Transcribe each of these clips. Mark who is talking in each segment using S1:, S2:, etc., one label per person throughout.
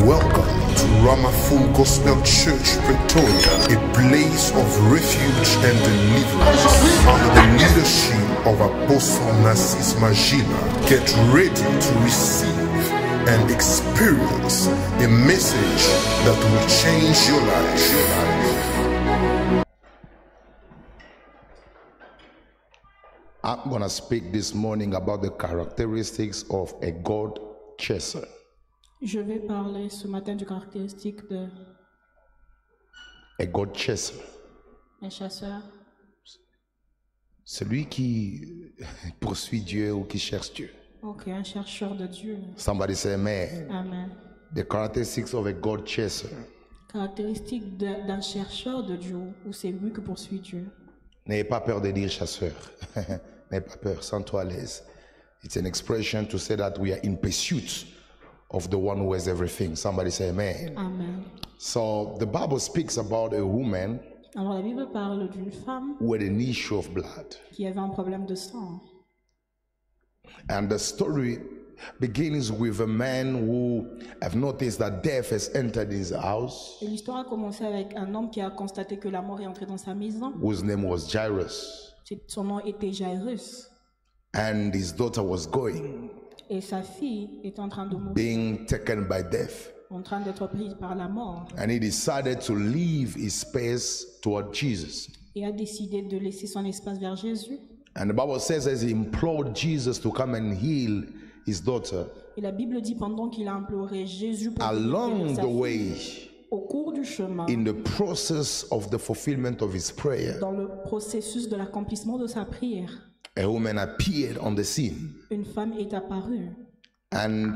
S1: Welcome to Ramaful Gospel Church, Pretoria, a place of refuge and deliverance under the leadership of Apostle Narcisse Magila. Get ready to receive and experience a message that will change your life. I'm going to speak this morning about the characteristics of a God chaser.
S2: Je vais parler ce matin du caractéristique de
S1: A God chaser.
S2: un chasseur,
S1: Celui qui poursuit Dieu ou qui cherche Dieu.
S2: ok, un chercheur de Dieu.
S1: Somebody say amen.
S2: Amen.
S1: The characteristics of a God chaser.
S2: Caractéristique d'un chercheur de Dieu, ou c'est lui qui poursuit Dieu.
S1: N'ayez pas peur de dire chasseur. N'ayez pas peur, sens-toi à l'aise. It's an expression to say that we are in pursuit of the one who has everything. Somebody say amen.
S2: Amen.
S1: So the Bible speaks about a woman
S2: Alors la Bible parle d'une femme
S1: who had an issue of blood.
S2: qui avait un problème de sang.
S1: And the story begins with a man who have noticed that death has entered his house,
S2: Et l'histoire a commencé avec un homme qui a constaté que la mort est entrée dans sa maison.
S1: whose name was Jairus.
S2: Son nom était Jairus.
S1: And his daughter was going,
S2: Et sa fille était en train de mourir,
S1: being taken by death.
S2: en train d'être prise par la mort.
S1: And he decided to leave his space toward Jesus.
S2: Et a décidé de laisser son espace vers Jésus.
S1: And the Bible says as he implored Jesus to come and heal his daughter,
S2: Et la Bible dit pendant qu'il a imploré Jésus pour
S1: along
S2: guérir sa
S1: the
S2: fille,
S1: way,
S2: au cours du chemin,
S1: in the process of the fulfillment of his prayer,
S2: dans le processus de l'accomplissement de sa prière,
S1: a woman appeared on the scene.
S2: une femme est apparue.
S1: And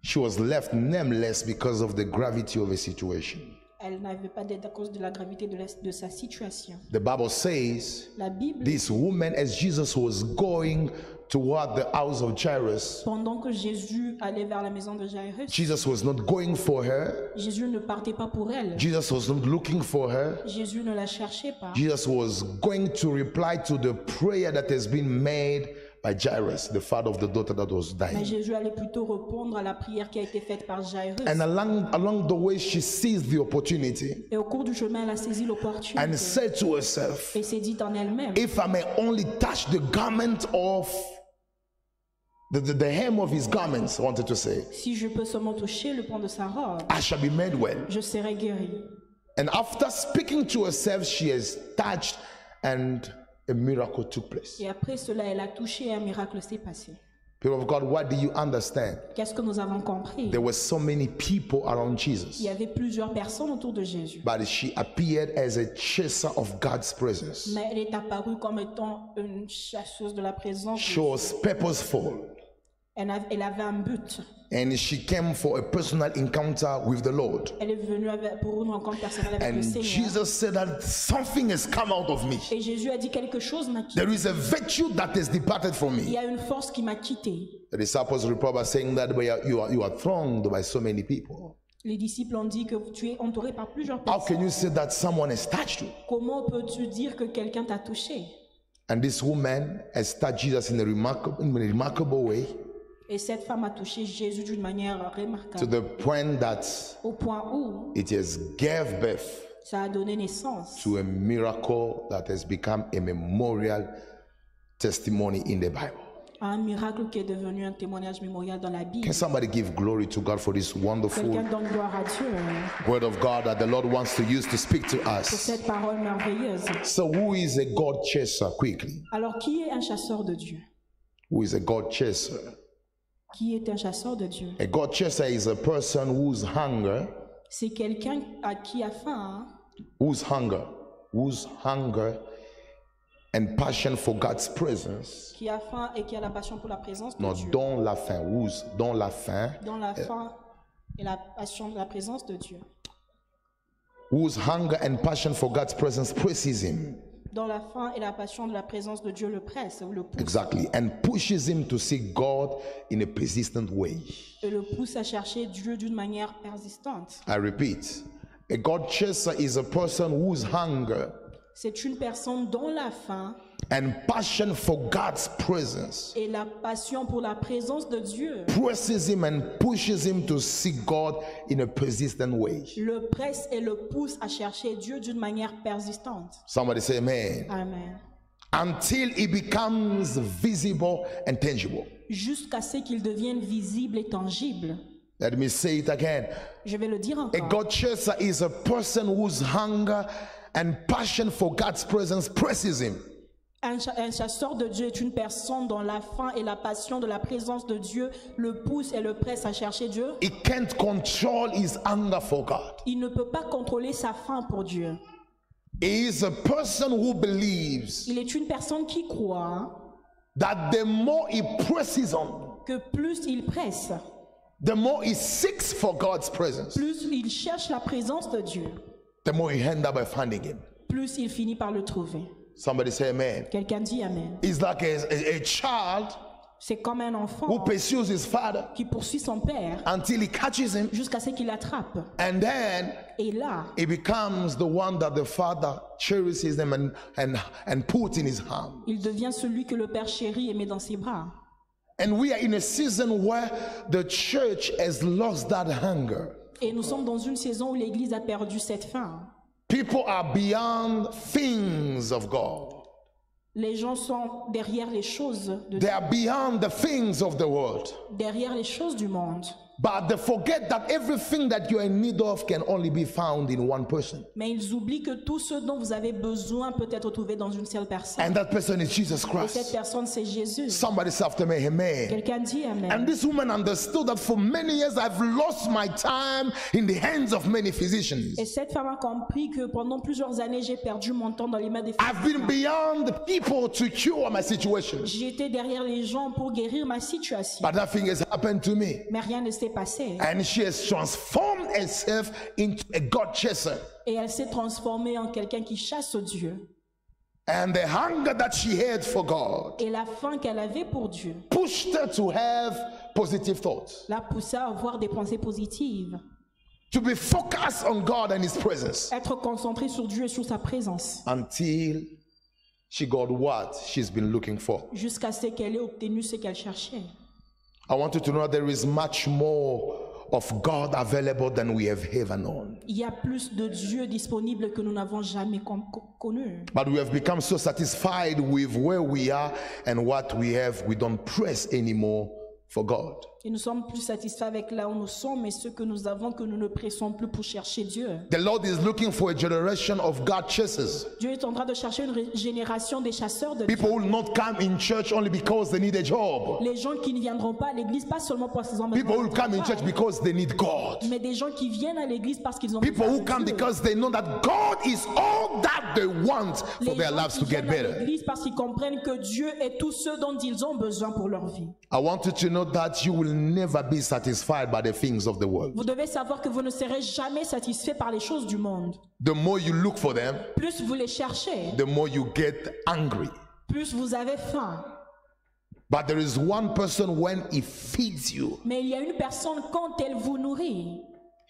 S1: she was left nameless because of the gravity of the situation.
S2: Elle n'avait pas d'aide à cause de la gravité de sa situation.
S1: The Bible says
S2: La Bible,
S1: this woman, as Jesus was going toward the house of Jairus,
S2: pendant que Jésus allait vers la maison de Jairus,
S1: Jesus was not going for her.
S2: Jésus ne partait pas pour elle.
S1: Jesus was not looking for her.
S2: Jésus ne la cherchait pas.
S1: Jesus was going to reply to the prayer that has been made by Jairus, the father of the daughter that was
S2: Mais
S1: dying.
S2: Jésus allait plutôt répondre à la prière qui a été faite par Jairus.
S1: And along the way, she seized the opportunity
S2: Et au cours du chemin, elle a saisi l'opportunité
S1: and said to herself,
S2: et s'est dit en elle-même,
S1: if I may only touch the garment of the hem of his garments, I wanted to say,
S2: si je peux seulement toucher le pan de sa robe,
S1: I shall be made well.
S2: je serai guéri.
S1: And after speaking to herself, she has touched and a miracle took place.
S2: Et après cela, elle a touché et un miracle s'est passé.
S1: People of God, what do you understand?
S2: Qu'est-ce que nous avons compris?
S1: There were so many people around
S2: Il
S1: Jesus,
S2: y avait plusieurs personnes autour de Jésus.
S1: but she appeared as a chaser of God's presence.
S2: Mais elle est apparue comme étant une chasseuse de la présence.
S1: She was purposeful,
S2: Elle avait un but.
S1: and she came for a personal encounter with the Lord.
S2: Elle est venue pour une rencontre personnelle avec le
S1: And
S2: Seigneur.
S1: Jesus said that something has come out of me.
S2: Et Jésus a dit quelque chose m'a quitté.
S1: There is a virtue that has departed from
S2: Il
S1: me.
S2: y a une force qui m'a quitté.
S1: The disciples report by saying that you are thronged by so many people.
S2: Les disciples ont dit que tu es entouré par plusieurs
S1: How can
S2: personnes.
S1: you say that someone has touched you?
S2: Comment peux-tu dire que quelqu'un t'a touché?
S1: And this woman has touched Jesus in a remarkable way,
S2: Et cette femme a touché Jésus d'une manière
S1: to
S2: remarquable.
S1: the point that
S2: Au point où
S1: it has gave birth
S2: ça a donné naissance
S1: to a miracle that has become a memorial testimony in the Bible.
S2: à un miracle qui est devenu un témoignage mémorial dans la Bible.
S1: Can somebody give glory to God for this wonderful
S2: Quelqu'un donne gloire à Dieu
S1: word of God that the Lord wants to use to speak to
S2: pour
S1: us?
S2: cette parole merveilleuse.
S1: So who is a God chaser? Quickly.
S2: Alors, qui est un chasseur de Dieu?
S1: Who is a God chaser?
S2: Qui est un chasseur de Dieu?
S1: A God chaser is a person whose hunger
S2: C'est quelqu'un à qui a faim,
S1: whose hunger and passion for God's presence.
S2: qui a faim et qui a la passion pour la présence de
S1: Non,
S2: Dieu.
S1: dont la faim, dont la faim,
S2: Dans la faim et la passion de la présence de Dieu.
S1: whose hunger and passion for God's presence presses him.
S2: Dans la faim et la passion de la présence de Dieu le presse ou le pousse.
S1: Exactly. And pushes him to seek God in a persistent way.
S2: Et le pousse à chercher Dieu d'une manière persistante.
S1: I repeat, a God chaser is a person whose hunger
S2: C'est une personne dont la faim
S1: and passion for God's presence
S2: et la passion pour la présence de Dieu
S1: presses him and pushes him to seek God in a persistent way.
S2: le presse et le pousse à chercher Dieu d'une manière persistante.
S1: Somebody say amen.
S2: Amen.
S1: Until it becomes visible and tangible.
S2: Jusqu'à ce qu'il devienne visible et tangible.
S1: Let me say it again.
S2: Je vais le dire
S1: A
S2: encore.
S1: God chaser is a person whose hunger and passion for God's presence presses him.
S2: Un chasseur de Dieu est une personne dont la faim et la passion de la présence de Dieu le poussent et le pressent à chercher Dieu.
S1: He can't control his hunger for God.
S2: Il ne peut pas contrôler sa faim pour Dieu.
S1: He is a person who believes
S2: Il est une personne qui croit
S1: that the more he presses on,
S2: que plus il presse,
S1: the more he seeks for God's presence,
S2: plus il cherche la présence de Dieu,
S1: the more he end up by finding him.
S2: plus il finit par le trouver.
S1: Somebody say amen.
S2: Quelqu'un dit Amen.
S1: It's like a child
S2: C'est comme un
S1: who
S2: enfant
S1: pursues his father
S2: qui poursuit son père
S1: until he catches him,
S2: jusqu'à ce qu'il l'attrape.
S1: and then
S2: Et là,
S1: he becomes the one that the father cherishes him and puts in his hand.
S2: il devient celui que le père chérit et met dans ses bras.
S1: And we are in a season where the church has lost that hunger.
S2: Et nous sommes dans une saison où l'Église a perdu cette faim.
S1: People are beyond things of God.
S2: Les gens sont derrière les choses de
S1: They are beyond the things of the world.
S2: derrière les choses du monde.
S1: But they forget that everything that you are in need of can only be found in one person.
S2: Mais ils oublient que tout ce dont vous avez besoin peut être trouvé dans une seule personne.
S1: And that person is Jesus
S2: Et cette
S1: Christ.
S2: personne, c'est Jésus.
S1: Somebody say after me, amen.
S2: Quelqu'un dit Amen.
S1: And this woman understood that for many years I've lost my time in the hands of many physicians.
S2: Et cette femme a compris que pendant plusieurs années, j'ai perdu mon temps dans les mains des
S1: I've been
S2: physiciens.
S1: beyond the people to cure my situation.
S2: J'étais derrière les gens pour guérir ma situation.
S1: But nothing has happened to me.
S2: Mais rien ne s'est passé.
S1: And she has transformed herself into a God chaser.
S2: Et elle s'est transformée en quelqu'un qui chasse Dieu.
S1: And the hunger that she had for God
S2: Et la faim qu'elle avait pour Dieu
S1: pushed her to have positive thoughts,
S2: l'a poussée à avoir des pensées positives.
S1: to be focused on God and His presence,
S2: Être concentrée sur Dieu et sur sa présence.
S1: until she got what she's been looking for.
S2: Jusqu'à ce qu'elle ait obtenu ce qu'elle cherchait.
S1: I want you to know there is much more of God available than we have ever known.
S2: Il y a plus de Dieu disponible que nous n'avons jamais connu.
S1: But we have become so satisfied with where we are and what we have, we don't press anymore for God.
S2: Et nous sommes plus satisfaits avec là où nous sommes et ce que nous avons que nous ne pressons plus pour chercher Dieu.
S1: The Lord is looking for a generation of God chasers.
S2: Dieu est en train de chercher une génération des chasseurs de Dieu.
S1: People will not come in church only because they need a job.
S2: Les gens qui ne viendront pas à l'église pas seulement parce qu'ils ont
S1: People
S2: besoin
S1: will
S2: de
S1: come in
S2: travail,
S1: church because they need God.
S2: mais des gens qui viennent à l'église parce qu'ils ont
S1: People
S2: besoin
S1: who
S2: de
S1: come
S2: Dieu.
S1: because they know that God is all that they want for
S2: Les
S1: their
S2: gens
S1: lives
S2: qui
S1: to get
S2: viennent à
S1: better.
S2: l'église parce qu'ils comprennent que Dieu est tout ce dont ils ont besoin pour leur vie.
S1: I want you to know that you will never be satisfied by the things of the world.
S2: Vous devez savoir que vous ne serez jamais satisfait par les choses du monde.
S1: The more you look for them,
S2: Plus vous les cherchez,
S1: the more you get angry.
S2: plus vous avez faim.
S1: But there is one person, when he feeds you,
S2: Mais il y a une personne, quand elle vous nourrit,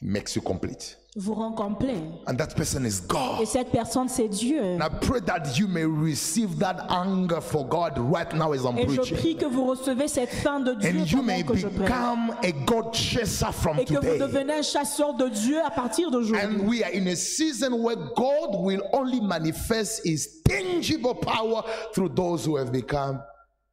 S1: he makes you complete.
S2: vous rend complet.
S1: And that person is
S2: Et
S1: God.
S2: cette personne, c'est Dieu.
S1: And I pray that you may receive that hunger for God right now as I'm
S2: Et je
S1: preaching.
S2: prie que vous recevez cette faim de Dieu
S1: And you may
S2: pendant que je prêche.
S1: become a God chaser from
S2: Et que vous
S1: today.
S2: devenez un chasseur de Dieu à partir d'aujourd'hui.
S1: And we are in a season where God will only manifest His tangible power through those who have become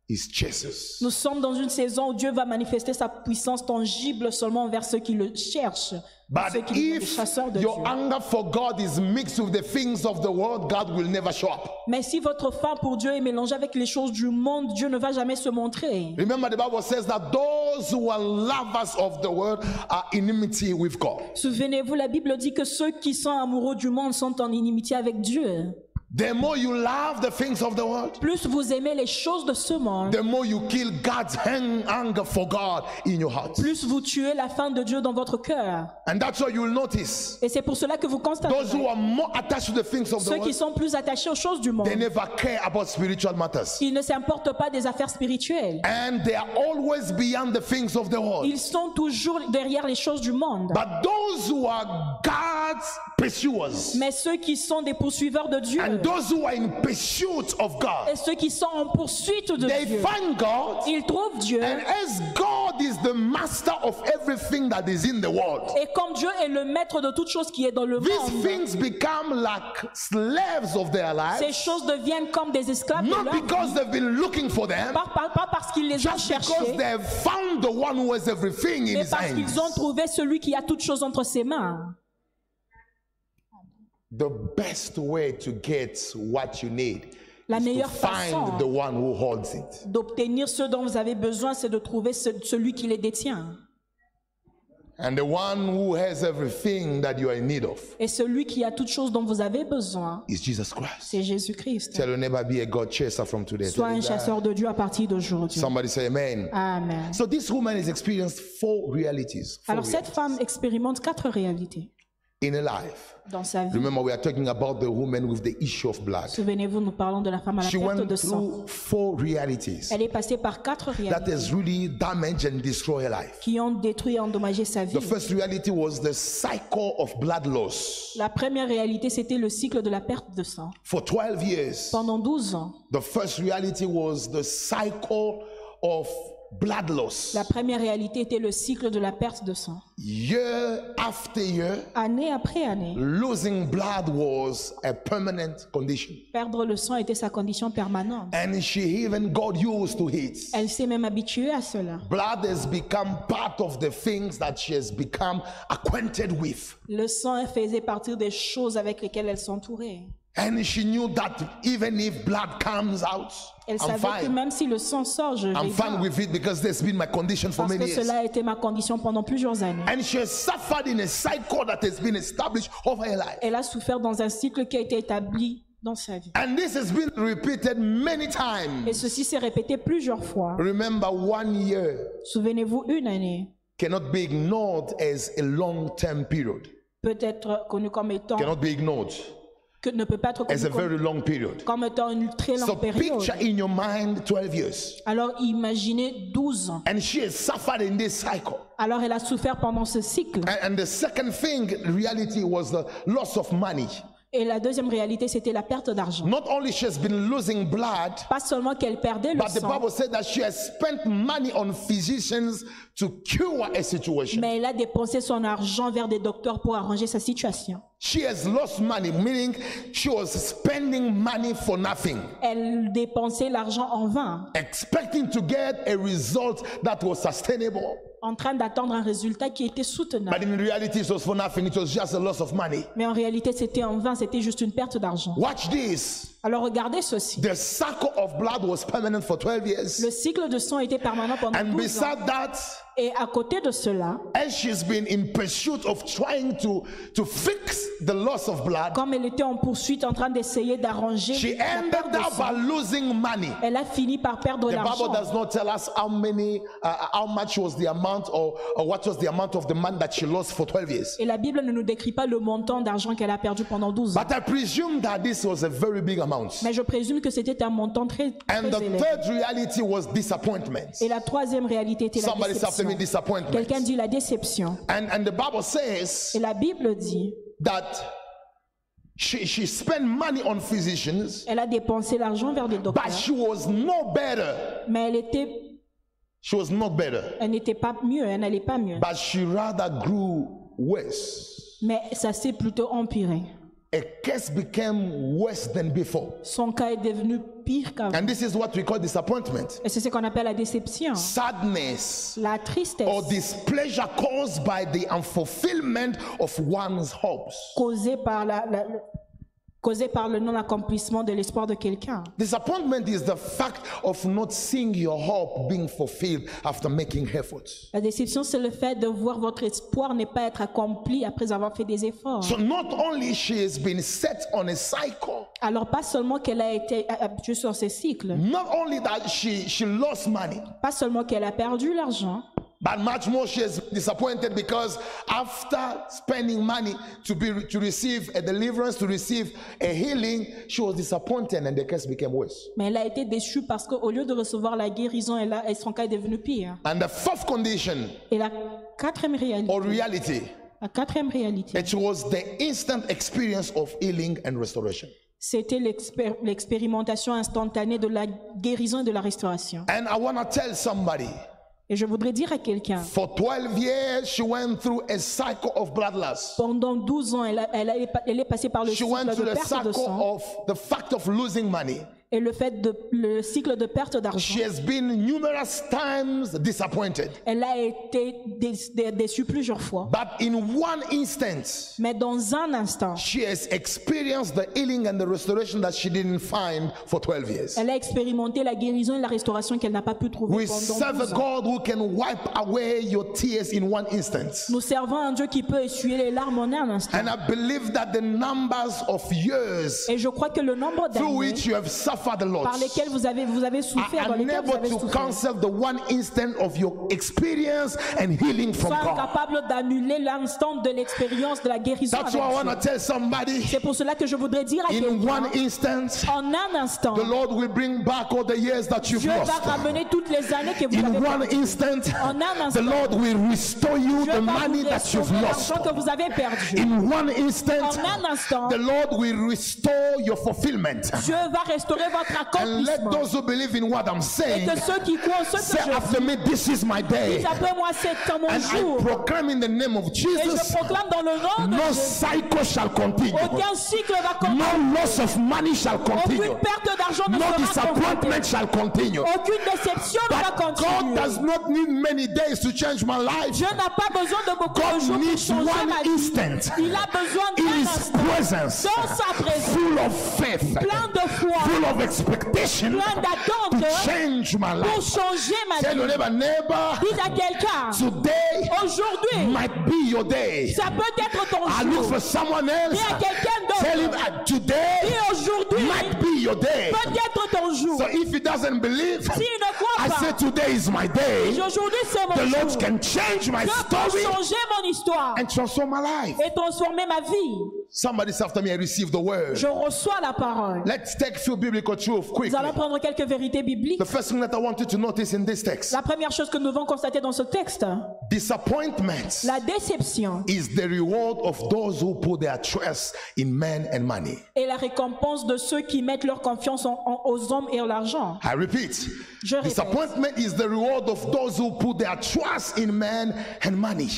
S1: His chasers.
S2: Nous sommes dans une saison où Dieu va manifester sa puissance tangible seulement envers ceux qui le cherchent.
S1: But
S2: Ceux qui deviennent des
S1: if
S2: chasseurs de Dieu.
S1: your hunger for God is mixed with the things of the world, God will never show up.
S2: Mais si votre faim pour Dieu est mélangée avec les choses du monde, Dieu ne va jamais se montrer.
S1: Remember, the Bible says that those who are lovers of the world are in enmity with God.
S2: Souvenez-vous, la Bible dit que ceux qui sont amoureux du monde sont en inimitié avec Dieu.
S1: The more you love the things of the world,
S2: Plus vous aimez les choses de ce monde,
S1: the more you kill God's hunger for God in your heart.
S2: plus vous tuez la faim de Dieu dans votre cœur.
S1: And that's why you'll notice
S2: Et c'est pour cela que vous
S1: those who
S2: constatez
S1: are more attached to the things of the
S2: ceux qui
S1: world,
S2: sont plus attachés aux choses du monde.
S1: they never care about spiritual matters.
S2: Ils ne s'importent pas des affaires spirituelles.
S1: And they are always beyond the things of the world.
S2: Ils sont toujours derrière les choses du monde.
S1: But those who are God
S3: God's pursuers
S2: Mais ceux qui sont des poursuiveurs de Dieu
S3: and those who are in pursuit of God,
S2: et ceux qui sont en poursuite de
S3: they
S2: Dieu,
S3: find God,
S2: ils trouvent Dieu.
S3: and as God is the master of everything that is in the world,
S2: Et comme Dieu est le maître de toute chose qui est dans le
S3: these
S2: monde,
S3: things become like slaves of their
S2: ces
S3: lives,
S2: choses deviennent comme des esclaves de
S3: not
S2: leur vie.
S3: because they've been looking for them,
S2: Pas parce qu'ils les ont
S3: just because
S2: cherchés,
S3: they've found the one who has everything in
S2: mais
S3: his
S2: parce qu'ils ont
S3: hands.
S2: trouvé celui qui a toutes choses entre ses mains.
S3: The best way to get what you need
S2: La
S3: is to
S2: meilleure
S3: find
S2: façon
S3: the one who holds it.
S2: d'obtenir ce dont vous avez besoin, c'est de trouver celui qui les détient.
S3: And the one who has everything that you are in need of
S2: Et celui qui a toutes choses dont vous avez besoin,
S3: is Jesus Christ.
S2: c'est Jésus-Christ.
S3: Tell your neighbor, be a God chaser from today.
S2: Sois un chasseur de Dieu à partir d'aujourd'hui.
S3: Somebody say amen.
S2: Amen.
S3: So this woman has experienced four realities
S2: Alors cette femme expérimente 4 réalités
S3: in her life.
S2: dans sa vie.
S3: Remember, we are talking about the woman with the issue of blood.
S2: Souvenez-vous, nous parlons de la femme à la
S3: She
S2: perte
S3: went
S2: de sang.
S3: through four realities
S2: Elle est passée par 4
S3: that
S2: réalités
S3: has really damaged and destroyed her life.
S2: qui ont détruit et endommagé sa vie.
S3: The first reality was the cycle of blood loss.
S2: La première réalité, c'était le cycle de la perte de sang.
S3: For 12 years,
S2: Pendant 12 ans,
S3: the first reality was the cycle of blood loss.
S2: la première réalité était le cycle de la perte de sang.
S3: Year after year,
S2: Année après année,
S3: losing blood was a permanent condition.
S2: perdre le sang était sa condition permanente.
S3: And she even got used to it.
S2: Elle s'est même habituée à cela.
S3: Blood has become part of the things that she has become acquainted with.
S2: Le sang faisait partie des choses avec lesquelles elle s'entourait.
S3: And she knew that even if blood comes out,
S2: Elle
S3: I'm
S2: savait que
S3: fine.
S2: même si le sang sort, je
S3: I'm
S2: vais
S3: fine
S2: bien.
S3: with it because that's been my condition for
S2: Parce
S3: many
S2: que
S3: years.
S2: cela a été ma condition pendant plusieurs années.
S3: And she has suffered in a cycle that has been established over her life.
S2: Elle a souffert dans un cycle qui a été établi dans sa vie.
S3: And this has been repeated many
S2: Et
S3: times.
S2: ceci s'est répété plusieurs fois.
S3: Remember, 1 year
S2: Souvenez-vous, une année
S3: cannot be ignored as a long-term period.
S2: peut être connue comme étant,
S3: Cannot be ignored
S2: que ne peut pas être
S3: as a
S2: connue
S3: very long period.
S2: comme étant une très
S3: So
S2: longue période.
S3: picture in your mind 12 years.
S2: Alors imaginez 12 ans.
S3: And she has suffered in this cycle.
S2: Alors elle a souffert pendant ce cycle.
S3: And the second thing, reality, was the loss of money.
S2: Et la deuxième réalité, c'était la perte d'argent.
S3: Not only she has been losing blood,
S2: Pas seulement qu'elle perdait le
S3: but the
S2: sang,
S3: Bible said that she has spent money on physicians to cure a situation.
S2: mais elle a dépensé son argent vers des docteurs pour arranger sa situation.
S3: She has lost money, meaning she was spending money for nothing,
S2: Elle dépensait l'argent en vain,
S3: expecting to get a result that was sustainable.
S2: en train d'attendre un résultat qui était
S3: But
S2: soutenable.
S3: in reality, it was for nothing. It was just a loss of money.
S2: Mais en réalité, c'était en vain, c'était juste une perte d'argent.
S3: Watch this.
S2: Alors regardez ceci.
S3: The cycle of blood was permanent for 12 years.
S2: Le cycle de sang était permanent pendant
S3: And
S2: 12 ans.
S3: beside that,
S2: Et à côté de cela,
S3: as she's been in pursuit of trying to fix the loss of blood,
S2: comme elle était en poursuite en train d'essayer d'arranger
S3: she
S2: la
S3: ended
S2: perte de
S3: up
S2: sang,
S3: by losing money.
S2: elle a fini par perdre
S3: The Bible
S2: l'argent.
S3: does not tell us how much was the amount or what was the amount of the money that she lost for 12 years.
S2: Et la Bible ne nous décrit pas le montant d'argent qu'elle a perdu pendant 12 ans.
S3: But I presume that this was a very big amount.
S2: Mais je présume que c'était un montant très, très
S3: And the
S2: élevé.
S3: third reality was disappointment.
S2: Et la troisième réalité était la
S3: Somebody say after me,
S2: déception.
S3: disappointment.
S2: Quelqu'un dit la déception.
S3: And the Bible says
S2: Et la Bible dit,
S3: that she spent money on physicians,
S2: elle a dépensé l'argent vers des
S3: but
S2: docteurs,
S3: she was no better.
S2: mais
S3: She was not better.
S2: elle n'était pas mieux, elle n'allait pas mieux.
S3: But she rather grew worse.
S2: Mais ça s'est plutôt empiré.
S3: A case became worse than before.
S2: Son cas est devenu pire qu'avant.
S3: And this is what we call disappointment.
S2: Et c'est ce qu'on appelle la déception,
S3: Sadness
S2: la tristesse
S3: or displeasure caused by the unfulfillment of one's hopes.
S2: causée par le non-accomplissement de l'espoir de quelqu'un.
S3: Disappointment is the fact of not seeing your hope being fulfilled after making efforts.
S2: La déception, c'est le fait de voir votre espoir ne pas être accompli après avoir fait des efforts.
S3: So not only she has been set on a cycle,
S2: Alors pas seulement qu'elle a été habituée sur ces cycles,
S3: not only that she lost money,
S2: pas seulement qu'elle a perdu l'argent,
S3: but much more she has been disappointed because after spending money to receive a deliverance, to receive a healing, she was disappointed and the case became worse.
S2: mais elle a été déçue parce qu'au lieu de recevoir la guérison, son cas est devenu pire.
S3: And the fourth condition
S2: Et la quatrième réalité,
S3: or reality
S2: La quatrième réalité,
S3: It was the instant experience of healing and restoration.
S2: c'était l'expérimentation instantanée de la guérison et de la restauration.
S3: And I want to tell somebody,
S2: Et je voudrais dire à quelqu'un,
S3: for 12 years, she went through a cycle of blood loss.
S2: pendant 12 ans, elle est passée par le
S3: She went
S2: cycle
S3: through
S2: de
S3: the
S2: perte de
S3: cycle
S2: sang
S3: of the fact of losing money.
S2: et le cycle de perte d'argent.
S3: She has been numerous times disappointed.
S2: Elle a été déçue plusieurs fois.
S3: But in one instant,
S2: Mais dans un instant,
S3: she has experienced the healing and the restoration that she didn't find for 12 years.
S2: elle a expérimenté la guérison et la restauration qu'elle n'a pas pu trouver
S3: We
S2: pendant
S3: serve a
S2: 12 ans.
S3: God who can wipe away your tears in one instant.
S2: Nous servons un Dieu qui peut essuyer les larmes en un instant.
S3: And I believe that the numbers of years
S2: Et je crois que le nombre
S3: through
S2: d'années
S3: which you have suffered a lot
S2: par lesquelles vous avez souffert,
S3: are
S2: dans lesquelles vous
S3: unable
S2: avez
S3: to
S2: souffert,
S3: cancel the one instant of your experience and healing from
S2: sont
S3: God.
S2: incapables d'annuler l'instant de l'expérience de la guérison
S3: That's
S2: avec
S3: why I want
S2: Dieu.
S3: to tell somebody,
S2: C'est pour cela que je voudrais dire à
S3: in one
S2: quelqu'un,
S3: instant,
S2: en un instant,
S3: the Lord will bring back all the years that you've
S2: Dieu va
S3: lost.
S2: ramener toutes les années que vous
S3: In
S2: avez
S3: one
S2: perdues.
S3: instant,
S2: En un
S3: the
S2: instant,
S3: Lord will restore you
S2: Dieu
S3: the
S2: va
S3: money
S2: vous
S3: that you've
S2: restaurer
S3: lost.
S2: l'argent que vous avez perdu.
S3: In one instant,
S2: En un instant,
S3: the Lord will restore your fulfillment.
S2: Dieu va restaurer votre
S3: And let
S2: accomplissement.
S3: those who believe in what I'm
S2: Et
S3: saying
S2: que ceux qui croient, ceux
S3: say
S2: que je
S3: after me, this is my day.
S2: dis, après moi, c'est mon
S3: And
S2: jour.
S3: I proclaim in the name of
S2: Et je
S3: Jesus,
S2: proclame dans le nom de
S3: no
S2: Jésus,
S3: cycle shall continue.
S2: aucun cycle va continuer.
S3: No loss of money shall continue.
S2: Aucune perte d'argent ne
S3: No
S2: sera
S3: disappointment
S2: confrontée.
S3: shall continue.
S2: Aucune déception ne va
S3: But God
S2: continuer.
S3: does not need many days to change my life.
S2: Dieu n'a pas besoin de beaucoup de
S3: God
S2: jours pour
S3: needs
S2: changer
S3: one
S2: ma vie.
S3: instant
S2: Il a besoin
S3: in
S2: d'un
S3: His
S2: instant,
S3: presence,
S2: dans sa présence,
S3: full of faith,
S2: plein de foi,
S3: full of expectation
S2: plein
S3: to
S2: d'attente
S3: change my
S2: pour
S3: life.
S2: changer ma
S3: Tell your
S2: vie.
S3: neighbor,
S2: Dis à quelqu'un,
S3: today
S2: aujourd'hui,
S3: might be your day.
S2: ça peut être ton
S3: I look
S2: jour.
S3: for someone else.
S2: Dis à quelqu'un
S3: Tell him
S2: d'autre,
S3: today
S2: dis aujourd'hui,
S3: might be your day.
S2: peut être ton jour.
S3: So if he doesn't believe,
S2: S'il ne
S3: I
S2: croit
S3: say
S2: pas,
S3: today is my day.
S2: aujourd'hui c'est mon
S3: The Lord
S2: jour.
S3: can change my
S2: Dieu peut
S3: story
S2: changer mon histoire
S3: and transform my life.
S2: et transformer ma vie.
S3: Somebody say after me, I receive the word.
S2: Je reçois la parole.
S3: Let's take a few biblical truths quickly.
S2: Nous allons prendre quelques vérités bibliques.
S3: The first thing that I want you to notice in this text,
S2: La première chose que nous devons constater dans ce texte,
S3: disappointment
S2: la déception
S3: is the reward of those who put their trust in men and money.
S2: est la récompense de ceux qui mettent leur confiance aux hommes et en l'argent.
S3: I repeat,
S2: Je répète.
S3: disappointment is the reward of those who put their trust in men and money.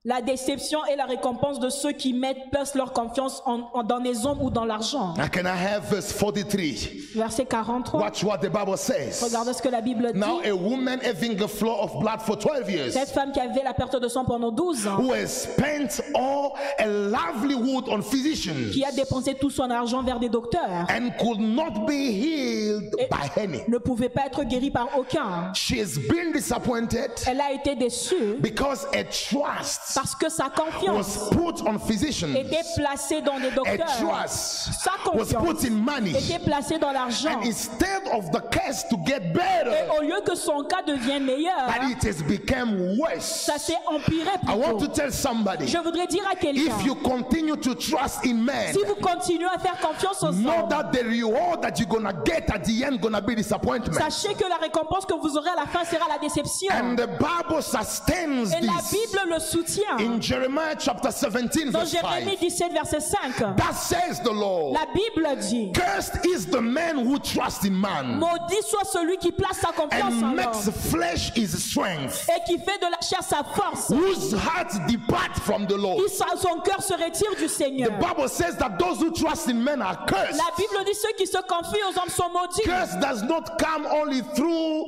S2: La déception est la récompense de ceux qui placent leur confiance dans les hommes ou dans l'argent.
S3: Now can I have verse 43?
S2: Verset 43.
S3: Watch what the Bible says.
S2: Regardez ce que la Bible dit.
S3: Now a woman having a flow of blood for 12 years,
S2: Cette femme qui avait la perte de sang pendant 12 ans,
S3: who has spent all a livelihood on physicians
S2: qui a dépensé tout son argent vers des docteurs,
S3: and could not be healed by any.
S2: ne pouvait pas être guérie par aucun.
S3: She has been disappointed
S2: Elle a été déçue
S3: because a trust
S2: parce que sa confiance
S3: was put on physicians.
S2: était placée dans des
S3: A
S2: docteurs.
S3: trust
S2: Sa
S3: was
S2: confiance
S3: put in money.
S2: était placée dans l'argent.
S3: And instead of the case to get
S2: Et
S3: better,
S2: au lieu que son cas devienne meilleur,
S3: but it has become worse.
S2: ça s'est empiré
S3: I want to
S2: plutôt.
S3: tell somebody,
S2: Je voudrais dire à quelqu'un,
S3: if you continue to trust in men,
S2: si vous continuez à faire confiance aux
S3: know
S2: hommes,
S3: that the reward that you're gonna get at the end gonna be disappointment.
S2: sachez que la récompense que vous aurez à la fin sera la déception.
S3: And the Bible sustains
S2: Et la
S3: this.
S2: Bible le soutient.
S3: In Jeremiah chapter 17
S2: Dans
S3: verse
S2: Jérémie
S3: 5,
S2: 17, verset 5,
S3: that says the Lord,
S2: la Bible dit,
S3: cursed is the man who trusts in man
S2: maudit soit celui qui place sa confiance en
S3: and makes
S2: l'homme
S3: flesh his strength,
S2: et qui fait de la chair sa force.
S3: whose heart depart from the Lord.
S2: Son cœur se retire du Seigneur.
S3: The Bible says that those who trust in men are cursed.
S2: La Bible dit ceux qui se confient aux hommes sont maudits.
S3: Curse does not come only through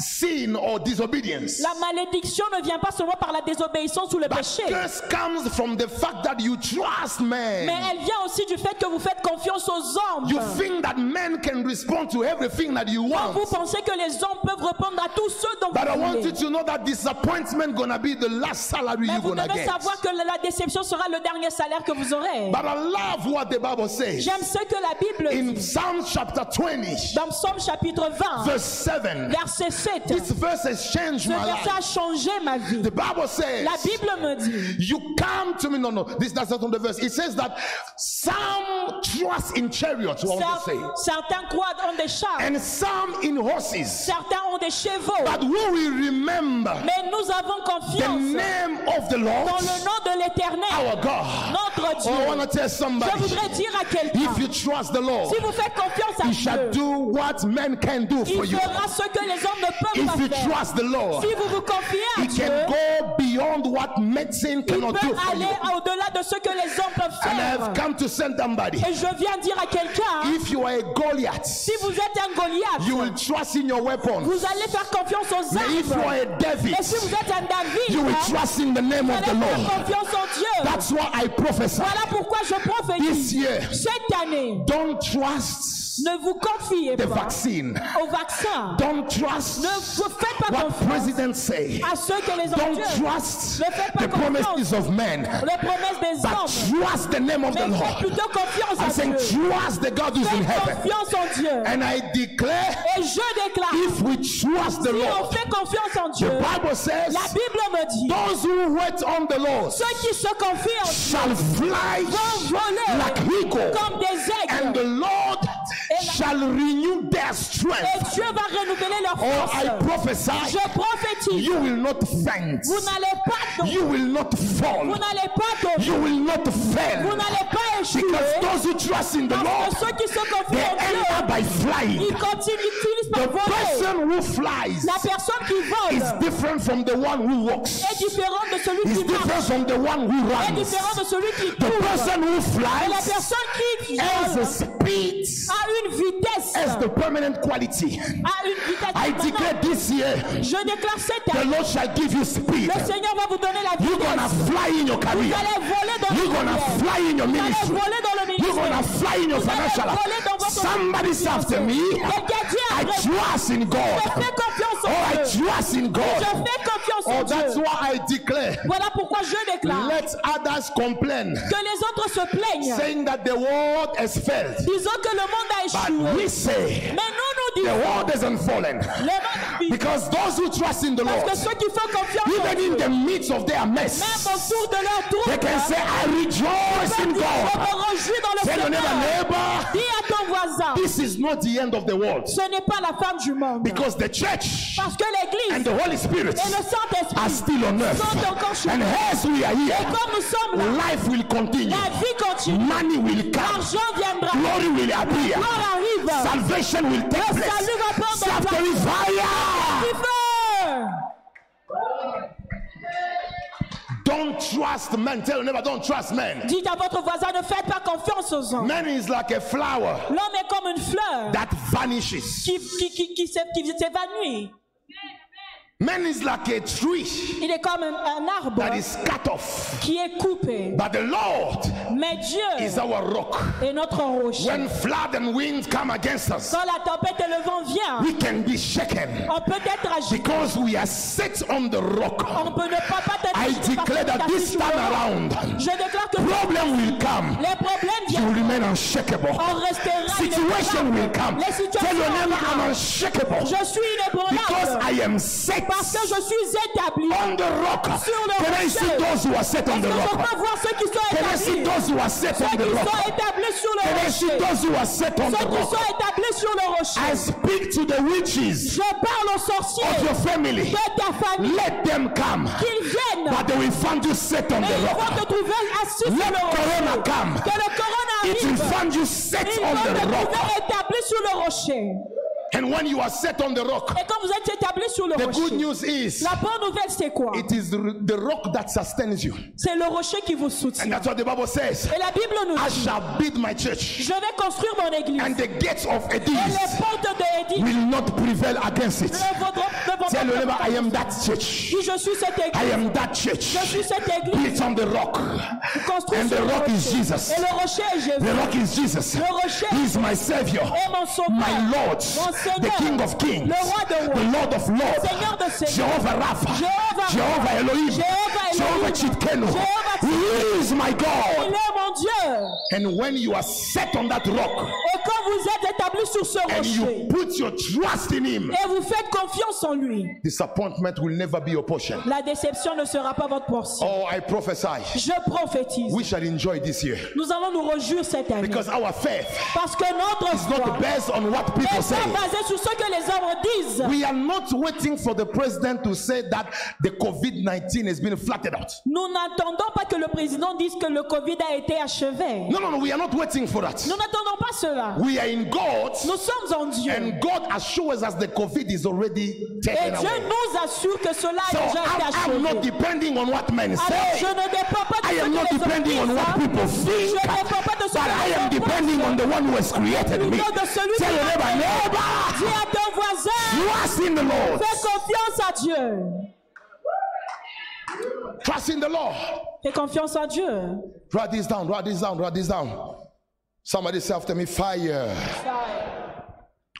S3: sin or disobedience.
S2: La malédiction ne vient pas seulement par la désobéissance ou le péché,
S3: Curse comes from the fact that you trust men.
S2: mais elle vient aussi du fait que vous faites confiance aux hommes.
S3: You think that men can respond to everything that you
S2: Quand vous
S3: want.
S2: pensez que les hommes peuvent répondre à tout ce dont
S3: But I
S2: vous
S3: want you
S2: voulez.
S3: to know that disappointment gonna be the last salary
S2: Mais
S3: you're
S2: vous
S3: gonna
S2: devez
S3: get.
S2: savoir que la déception sera le dernier salaire que vous aurez.
S3: But I love what the Bible says.
S2: J'aime ce que la Bible
S3: In
S2: dit.
S3: Psalm chapter 20,
S2: Dans Psaume chapitre 20,
S3: verse 7,
S2: verset 7,
S3: this verse has changed
S2: ce
S3: my
S2: verset a
S3: life.
S2: changé ma vie.
S3: The Bible says,
S2: La Bible me dit,
S3: You come to me. No. That's not on the verse. It says that some trust in chariots, what would they say?
S2: certains croient en des chars,
S3: And some in horses.
S2: certains ont des chevaux,
S3: But we will remember
S2: mais nous avons
S3: the
S2: confiance
S3: name of the Lord,
S2: dans le nom de l'Éternel,
S3: our God.
S2: notre
S3: Oh, I want
S2: Dieu.
S3: to tell
S2: Je
S3: somebody,
S2: voudrais dire à quelqu'un,
S3: if you trust the Lord,
S2: si vous faites confiance à
S3: He shall
S2: Dieu,
S3: do what men can do for
S2: il
S3: you.
S2: fera ce que les hommes ne peuvent
S3: If you
S2: pas faire.
S3: trust the Lord,
S2: Si vous vous confiez à
S3: He
S2: Dieu,
S3: can go beyond what medicine
S2: il
S3: cannot
S2: peut
S3: do for
S2: aller
S3: you.
S2: au-delà de ce que les hommes peuvent
S3: And I
S2: faire.
S3: have come to send somebody.
S2: Et je viens dire à quelqu'un,
S3: If you are a Goliath,
S2: si vous êtes un Goliath,
S3: you will trust in your weapons.
S2: vous allez faire confiance aux
S3: But if you are
S2: armes.
S3: a David,
S2: Et si vous êtes un David,
S3: you will trust in the name
S2: vous
S3: of the
S2: allez faire
S3: Lord.
S2: confiance en Dieu.
S3: That's why I prophesy.
S2: Voilà pourquoi je
S3: This
S2: prophétise.
S3: year,
S2: Cette année,
S3: don't trust
S2: ne vous confiez
S3: the
S2: pas
S3: vaccine.
S2: au vaccin.
S3: Don't trust
S2: Ne vous faites pas
S3: what
S2: confiance
S3: presidents say.
S2: à ceux que les hommes
S3: Don't
S2: Dieu.
S3: trust
S2: Ne faites pas
S3: the promises of men.
S2: Les promesses des
S3: But
S2: hommes.
S3: trust the name of the
S2: Mais faites
S3: Lord.
S2: plutôt confiance
S3: I'm
S2: à
S3: saying
S2: Dieu.
S3: trust the God who's in
S2: Faites
S3: heaven.
S2: confiance en Dieu.
S3: And I declare,
S2: Et je déclare,
S3: if we trust the
S2: si on
S3: Lord,
S2: fait confiance en Dieu,
S3: the Bible says,
S2: la Bible me dit,
S3: those who wait on the Lord
S2: ceux qui se confient en Dieu
S3: shall fly
S2: vont voler
S3: like eagle,
S2: comme des
S3: and the
S2: aigles.
S3: Lord shall renew their
S2: Et
S3: strength.
S2: Dieu va renouveler leur
S3: Oh, I
S2: force.
S3: prophesy,
S2: Je prophétise,
S3: you will not faint.
S2: vous n'allez pas tomber,
S3: You will not
S2: vous
S3: fall.
S2: n'allez pas tomber,
S3: You will not
S2: vous
S3: fail.
S2: n'allez pas échouer.
S3: Because those who trust in the
S2: Parce
S3: Lord,
S2: que ceux qui se
S3: they
S2: confient en
S3: enter
S2: Dieu,
S3: by flying.
S2: ils continuent, ils finissent
S3: The
S2: par voler.
S3: person who flies
S2: La personne qui
S3: is
S2: vole
S3: different from the one who walks.
S2: est différente de celui
S3: Is
S2: qui
S3: different
S2: marche,
S3: from the one who
S2: est
S3: runs.
S2: différent de celui qui
S3: The
S2: court.
S3: person who
S2: Et la
S3: flies
S2: personne qui
S3: has a
S2: vole
S3: speed,
S2: a une vitesse,
S3: has the permanent quality.
S2: a une vitesse
S3: I
S2: permanente.
S3: declare this year,
S2: Je déclare cette
S3: the
S2: année,
S3: Lord shall give you speed.
S2: le Seigneur va vous donner la
S3: You're gonna
S2: vitesse.
S3: fly in your
S2: Vous
S3: career.
S2: allez voler dans
S3: You're
S2: le
S3: gonna
S2: ministère.
S3: fly in your
S2: Vous allez
S3: ministry.
S2: voler dans le
S3: You're gonna
S2: ministère.
S3: fly in your
S2: Vous allez
S3: financial
S2: voler dans
S3: life.
S2: votre
S3: Somebody's
S2: ministère.
S3: after me.
S2: Quelqu'un dit
S3: I
S2: après,
S3: trust in
S2: je
S3: God.
S2: fais confiance
S3: Oh,
S2: en
S3: I
S2: Dieu.
S3: trust in
S2: Je
S3: God.
S2: fais confiance
S3: Oh,
S2: en
S3: that's
S2: Dieu.
S3: why I declare.
S2: Voilà pourquoi je déclare
S3: Let others complain,
S2: que les autres se plaignent,
S3: saying that the world has failed.
S2: disant que le monde a
S3: But
S2: échoué.
S3: we say
S2: Mais nous
S3: the
S2: disons,
S3: world hasn't fallen.
S2: le monde,
S3: Because those who trust in the
S2: parce
S3: Lord,
S2: que ceux qui font confiance en
S3: even
S2: Dieu,
S3: in the midst of their
S2: même
S3: mess,
S2: autour de leur tour,
S3: they can say, I rejoice in
S2: je
S3: God.
S2: me réjouis dans le
S3: Tell your
S2: Seigneur.
S3: neighbor,
S2: Dis à ton voisin,
S3: this is not the end of the world.
S2: ce n'est pas la fin du monde.
S3: Because the church
S2: Parce que
S3: and
S2: l'Église
S3: the Holy Spirit
S2: et le
S3: are
S2: Saint-Esprit
S3: still on earth.
S2: sont encore chez
S3: And
S2: nous.
S3: as we are
S2: Et
S3: here,
S2: comme nous sommes là,
S3: life will continue.
S2: la vie continue.
S3: Money will come.
S2: L'argent viendra.
S3: Glory will appear.
S2: Gloire arrive.
S3: Salvation will take
S2: Le
S3: place.
S2: salut va prendre
S3: Scepter is fire.
S2: Qui veut?
S3: Don't trust men. Tell your neighbor, don't trust men.
S2: Dites à votre voisin, ne faites pas confiance aux hommes.
S3: Man is like a flower
S2: L'homme est comme une fleur
S3: that vanishes.
S2: qui s'évanouit.
S3: Man is like a tree
S2: Il est comme un arbre
S3: that is cut off.
S2: qui est coupé.
S3: But the Lord
S2: Mais Dieu
S3: is our rock.
S2: est notre rocher.
S3: When flood and wind come against us,
S2: Quand la tempête et le vent viennent,
S3: we can be shaken
S2: on peut être agité.
S3: because we are set on the rock.
S2: On peut ne pas être
S3: I
S2: agité parce
S3: declare
S2: qu'on est
S3: that this
S2: assis sur le
S3: time
S2: roc.
S3: around,
S2: Je déclare que
S3: problem will come.
S2: les problèmes
S3: You
S2: viennent.
S3: remain unshakable.
S2: On restera
S3: Situation will come.
S2: Les
S3: Tell
S2: situations
S3: your neighbor, I'm
S2: viendront.
S3: unshakable
S2: Je suis
S3: because
S2: inébranlable
S3: I am set
S2: parce que je suis établi.
S3: on the rock.
S2: Sur le
S3: Can I see
S2: rocher.
S3: those who are set on the
S2: Je
S3: rock?
S2: peux voir ceux qui sont
S3: Can I see
S2: établis.
S3: those who are set
S2: Ceux
S3: on the
S2: qui
S3: rock?
S2: sont établis sur le
S3: Can I see
S2: rocher.
S3: those who are set on
S2: Ceux
S3: the
S2: qui
S3: rock?
S2: sont établis sur le rocher.
S3: I speak to the witches
S2: Je parle aux
S3: of
S2: sorciers
S3: your family.
S2: de ta famille
S3: Let them come,
S2: qu'ils viennent.
S3: but they will find you set on
S2: Et
S3: the
S2: ils vont
S3: rock.
S2: te trouver assis sur
S3: Let
S2: le
S3: Corona
S2: rocher.
S3: come.
S2: Que le corona
S3: It will
S2: arrive.
S3: find you set
S2: Ils
S3: on
S2: vont te
S3: the rock.
S2: trouver établi sur le rocher.
S3: And when you are set on the rock,
S2: Et quand vous êtes établi sur le
S3: the good
S2: rocher,
S3: news is
S2: la bonne nouvelle c'est quoi?
S3: it is the rock that sustains you.
S2: C'est le rocher qui vous
S3: And
S2: soutient.
S3: that's what the Bible says.
S2: Et la Bible nous
S3: I
S2: dit,
S3: shall build my church,
S2: je vais construire mon église.
S3: and the gates of
S2: Et
S3: Hades
S2: les portes de Édith
S3: will not prevail against it.
S2: ne vont
S3: Tell your neighbor,
S2: pas.
S3: I am that church.
S2: Si je suis cette
S3: I
S2: église,
S3: am that church.
S2: je suis cette église
S3: Built on the rock.
S2: construite
S3: And
S2: sur
S3: the
S2: le
S3: rock is
S2: rocher.
S3: Jesus.
S2: Et le rocher est Jésus.
S3: The rock is Jesus.
S2: Le rocher
S3: He is my Savior,
S2: est mon sauveur,
S3: my Lord,
S2: mon
S3: the
S2: Seigneur,
S3: King of Kings,
S2: le roi de
S3: the
S2: rois,
S3: Lord of Lords,
S2: Seigneur de seigneurs,
S3: Jehovah Rapha,
S2: Jehovah
S3: Jehovah Elohim,
S2: Jehovah Elohim,
S3: Jehovah Chitkenu.
S2: Jehovah
S3: He is my
S2: il
S3: God.
S2: est mon Dieu.
S3: And when you are set on that rock,
S2: Et quand vous êtes établi sur ce
S3: and you
S2: rocher,
S3: put your trust in him,
S2: et vous faites confiance en lui,
S3: disappointment will never be your portion.
S2: la déception ne sera pas votre portion.
S3: Oh, I prophesy,
S2: Je prophétise.
S3: we shall enjoy this year.
S2: Nous allons nous réjouir cette année.
S3: Because our faith
S2: Parce que notre
S3: is not
S2: foi
S3: based on what people
S2: n'est
S3: say.
S2: pas basée sur ce que les hommes disent.
S3: We are not waiting for the president to say that the COVID-19 has been flattened out.
S2: Nous n'attendons pas que le président dise que le Covid a été achevé.
S3: No, we are not waiting for that.
S2: Nous n'attendons pas cela.
S3: We are in God,
S2: Nous sommes en Dieu.
S3: and God assures us the COVID is already
S2: Et
S3: taken
S2: Dieu
S3: away.
S2: nous assure que cela a
S3: So
S2: déjà été
S3: I'm not
S2: achevé.
S3: depending on what men
S2: Alors je
S3: say.
S2: ne dépends pas de
S3: I
S2: ce
S3: am
S2: que
S3: not
S2: les hommes
S3: depending on
S2: disent.
S3: what people
S2: Je
S3: think,
S2: ne dépends pas de ce
S3: but
S2: que
S3: I
S2: les
S3: am
S2: hommes
S3: depending on
S2: pensent.
S3: the one who has created me.
S2: Plutôt de celui
S3: Tell
S2: qui
S3: your
S2: m'a
S3: neighbor,
S2: créé. Dis
S3: neighbor,
S2: à ton voisin,
S3: trust in the Lord.
S2: fais confiance à Dieu.
S3: Trust in the Lord.
S2: Fais confiance à Dieu.
S3: Write this down, write this down, write this down. Somebody say after me, fire.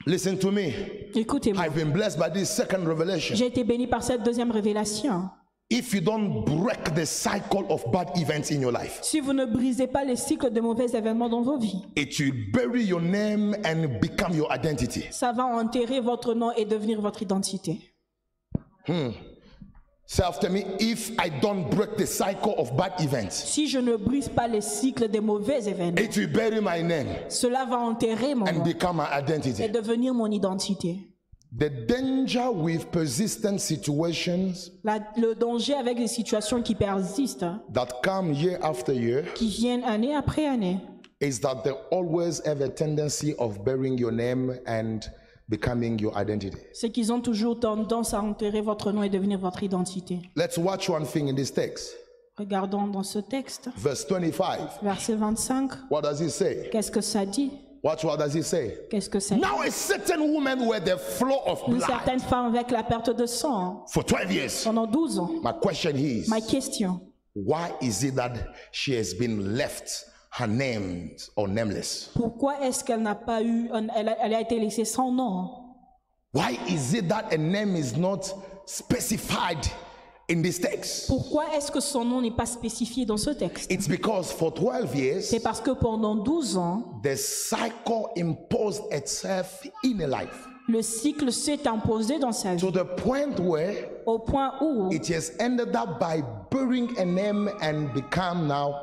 S3: Listen to me.
S2: Écoutez-moi.
S3: I've been blessed by this second revelation.
S2: J'ai été béni par cette deuxième révélation.
S3: If you don't break the cycle of bad events in your life,
S2: Si vous ne brisez pas les cycles de mauvais événements dans vos vies,
S3: it will bury your name and become your identity.
S2: ça va enterrer votre nom et devenir votre identité.
S3: Say after me, if I don't break the cycle of bad events,
S2: Si je ne brise pas les cycles des mauvais événements,
S3: it will bury my name
S2: cela va enterrer mon
S3: and
S2: nom
S3: become my
S2: et
S3: identity.
S2: devenir mon identité.
S3: The danger with persistent situations
S2: Le danger avec les situations qui persistent,
S3: that come year after year
S2: qui viennent année après année,
S3: is that they always have a tendency of burying your name and becoming your identity.
S2: c'est qu'ils ont toujours tendance à enterrer votre nom et devenir votre identité.
S3: Let's watch one thing in this text.
S2: Regardons dans ce texte,
S3: Verse 25.
S2: verset 25,
S3: What does it say?
S2: qu'est-ce que ça dit?
S3: Watch what does it say?
S2: Qu'est-ce que ça dit?
S3: Now a certain woman with the flow of
S2: Une
S3: blood
S2: certaine femme avec la perte de sang
S3: for 12 years.
S2: pendant 12 ans.
S3: My question is,
S2: Ma question,
S3: why is it that she has been left her name or nameless?
S2: pourquoi est-ce qu'elle n'a pas eu, elle a été laissée sans nom?
S3: Why is it that a name is not specified in this text?
S2: Pourquoi est-ce que son nom n'est pas spécifié dans ce texte?
S3: It's because for 12 years,
S2: C'est parce que pendant 12 ans,
S3: the cycle imposed itself in a life
S2: le cycle s'est imposé dans sa
S3: to
S2: vie,
S3: the point where
S2: au point où
S3: it has ended up by burying a name and become now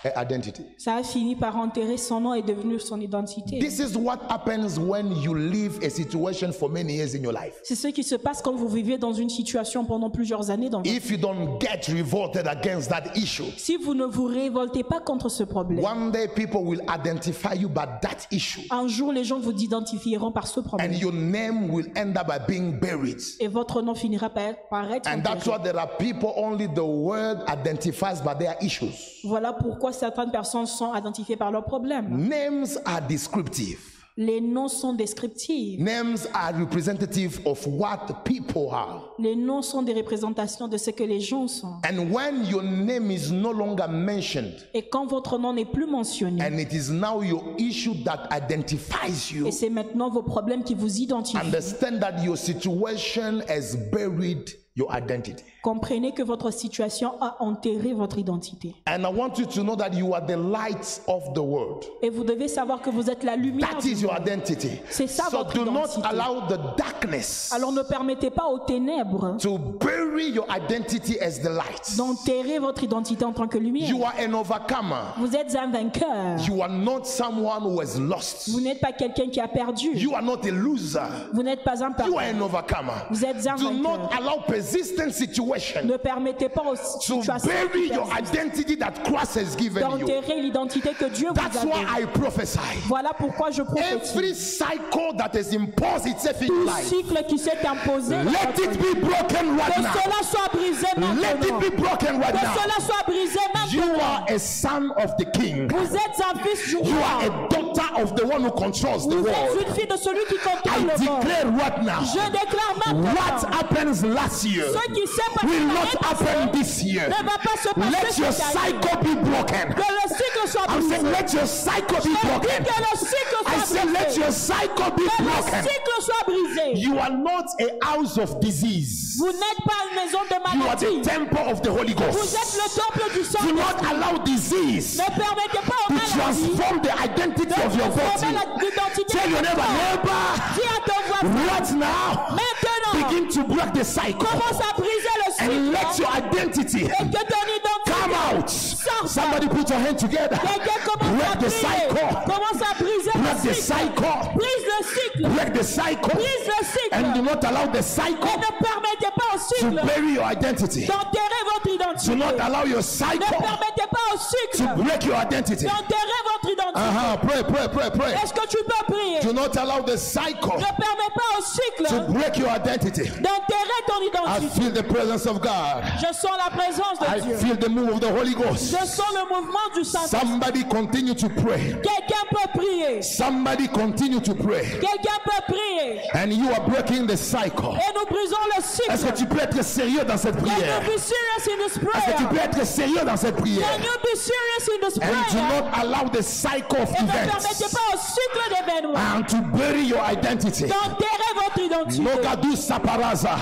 S3: an identity.
S2: ça a fini par enterrer son nom et devenir son identité.
S3: This is what happens when you leave a situation for many years in your life.
S2: C'est ce qui se passe quand vous vivez dans une situation pendant plusieurs années dans votre vie.
S3: If you don't get revolted against that issue,
S2: Si vous ne vous révoltez pas contre ce problème,
S3: one day people will identify you by that issue,
S2: un jour les gens vous identifieront par ce
S3: and
S2: problème
S3: your name will end up by being buried.
S2: et votre nom finira par être
S3: And that's
S2: enterré.
S3: why there are people only the word identifies by their issues.
S2: Voilà pourquoi certaines personnes sont identifiées par leurs problèmes.
S3: Names are descriptive.
S2: Les noms sont descriptifs.
S3: Names are representative of what people are.
S2: Les noms sont des représentations de ce que les gens sont.
S3: And when your name is no longer mentioned,
S2: Et quand votre nom n'est plus mentionné,
S3: and it is now your issue that identifies you,
S2: et c'est maintenant vos problèmes qui vous identifient,
S3: understand that your situation has buried your identity.
S2: comprenez que votre situation a enterré votre identité.
S3: And I want you to know that you are the light of the world.
S2: Et vous devez savoir que vous êtes la lumière
S3: That
S2: du
S3: is your
S2: monde.
S3: identity.
S2: C'est ça
S3: So
S2: votre
S3: do not
S2: identité.
S3: allow the darkness
S2: Alors ne permettez pas aux ténèbres
S3: to bury your identity as the light.
S2: d'enterrer votre identité en tant que lumière.
S3: You are an overcomer.
S2: Vous êtes un vainqueur.
S3: You are not someone who has lost.
S2: Vous n'êtes pas quelqu'un qui a perdu.
S3: You are not a loser.
S2: Vous n'êtes pas un
S3: You are
S2: perdant.
S3: an overcomer.
S2: Vous êtes un
S3: Do not
S2: vainqueur.
S3: allow persistent situation
S2: Ne permettez pas aux
S3: to
S2: situations
S3: bury
S2: qui
S3: your
S2: persistent
S3: identity that Christ has given you.
S2: d'enterrer l'identité que Dieu vous
S3: That's
S2: a
S3: why
S2: donnée.
S3: I prophesy.
S2: Voilà pourquoi je prophétise.
S3: Every cycle that has imposed itself in your
S2: Tout
S3: life,
S2: cycle qui s'est imposé, dans
S3: let
S2: votre
S3: it
S2: vie,
S3: be broken right
S2: que
S3: now.
S2: cela soit brisé
S3: Let
S2: maintenant.
S3: it be broken right
S2: Que
S3: now.
S2: cela soit brisé
S3: You
S2: maintenant.
S3: are a son of the king.
S2: Vous êtes un fils du
S3: You are
S2: roi.
S3: a daughter of the one who controls the
S2: Vous êtes
S3: world.
S2: une fille de celui qui
S3: I
S2: contrôle le monde.
S3: declare right now,
S2: Je déclare
S3: what
S2: maintenant,
S3: happens last year
S2: ce qui s'est passé
S3: will not
S2: l'année
S3: happen
S2: passée
S3: this year.
S2: ne va pas se
S3: Let
S2: passer
S3: your
S2: cette année.
S3: cycle be broken.
S2: Que le cycle soit
S3: I'm
S2: brisé.
S3: saying let your cycle be
S2: Je dis
S3: broken.
S2: que le cycle
S3: I I say, let your cycle be
S2: Que le
S3: broken.
S2: cycle soit brisé.
S3: You are not a house of disease.
S2: Vous n'êtes pas une maison de
S3: You are
S2: maladie.
S3: the temple of the Holy
S2: Vous êtes
S3: Ghost.
S2: le temple du
S3: Do
S2: Saint-Esprit.
S3: not allow disease
S2: Ne permettez pas aux
S3: to
S2: maladies
S3: transform the identity of your
S2: transformer
S3: body.
S2: l'identité
S3: Tell your
S2: de
S3: neighbor,
S2: votre corps. Dis à ton voisin,
S3: right now,
S2: maintenant,
S3: begin to break the cycle
S2: commence à briser le
S3: and let
S2: cycle
S3: your identity
S2: et que ton
S3: come
S2: identité
S3: out.
S2: sorte.
S3: Somebody put your hand together.
S2: Quelqu'un commence à
S3: Break the
S2: briser.
S3: cycle.
S2: Commence à briser
S3: Break
S2: le
S3: the
S2: cycle.
S3: cycle.
S2: Brise le cycle.
S3: Break the cycle.
S2: Brise le cycle.
S3: And do not allow the
S2: Et
S3: cycle
S2: ne permettez pas au
S3: to
S2: cycle
S3: bury your identity.
S2: d'enterrer votre
S3: Do
S2: identité.
S3: not allow your
S2: Ne
S3: cycle
S2: permettez pas au cycle
S3: to break your identity.
S2: d'enterrer votre identité.
S3: Pray.
S2: Est-ce que tu peux prier?
S3: Do not allow the cycle
S2: Ne permets pas au cycle
S3: to break your identity.
S2: d'enterrer ton
S3: I
S2: identité.
S3: feel the presence of God.
S2: Je sens la présence
S3: I
S2: de Dieu.
S3: feel the move of the Holy Ghost.
S2: Je sens le mouvement du Saint-Esprit.
S3: Somebody continue to pray.
S2: Quelqu'un peut prier.
S3: Somebody continue to pray.
S2: Quelqu'un peut prier.
S3: And you are breaking the cycle.
S2: Et nous brisons le
S3: Est-ce que
S2: cycle.
S3: tu peux être sérieux dans cette
S2: Can
S3: prière?
S2: you be serious in this
S3: Est-ce que tu
S2: prayer?
S3: peux être sérieux dans cette prière?
S2: Can you be serious in this
S3: And do
S2: prayer?
S3: not allow the cycle of
S2: Et ne permettez
S3: events
S2: pas au cycle d'événements
S3: and to bury your identity.
S2: d'enterrer votre identité.
S3: Nogadu saparaza.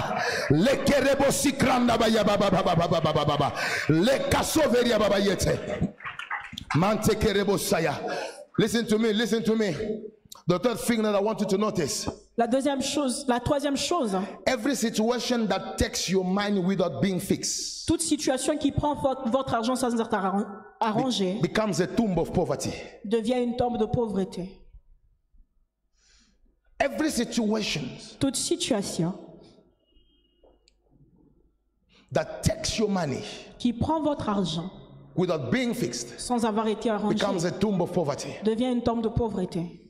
S3: Le kerebo sikranda baya baba baba baba baba baba. Le kasoveria baba yete. Mante kerebo saya. Listen to me, listen to me. The third thing that I want you to notice.
S2: La troisième chose,
S3: Every situation that takes your mind without being fixed
S2: toute situation qui prend votre argent sans être arrangé
S3: becomes a tomb of poverty.
S2: devient une tombe de pauvreté.
S3: Every situation
S2: Toute situation
S3: that takes your money
S2: qui prend votre argent
S3: without being fixed
S2: sans avoir été arrangé
S3: becomes a tomb of poverty.
S2: devient une tombe de pauvreté.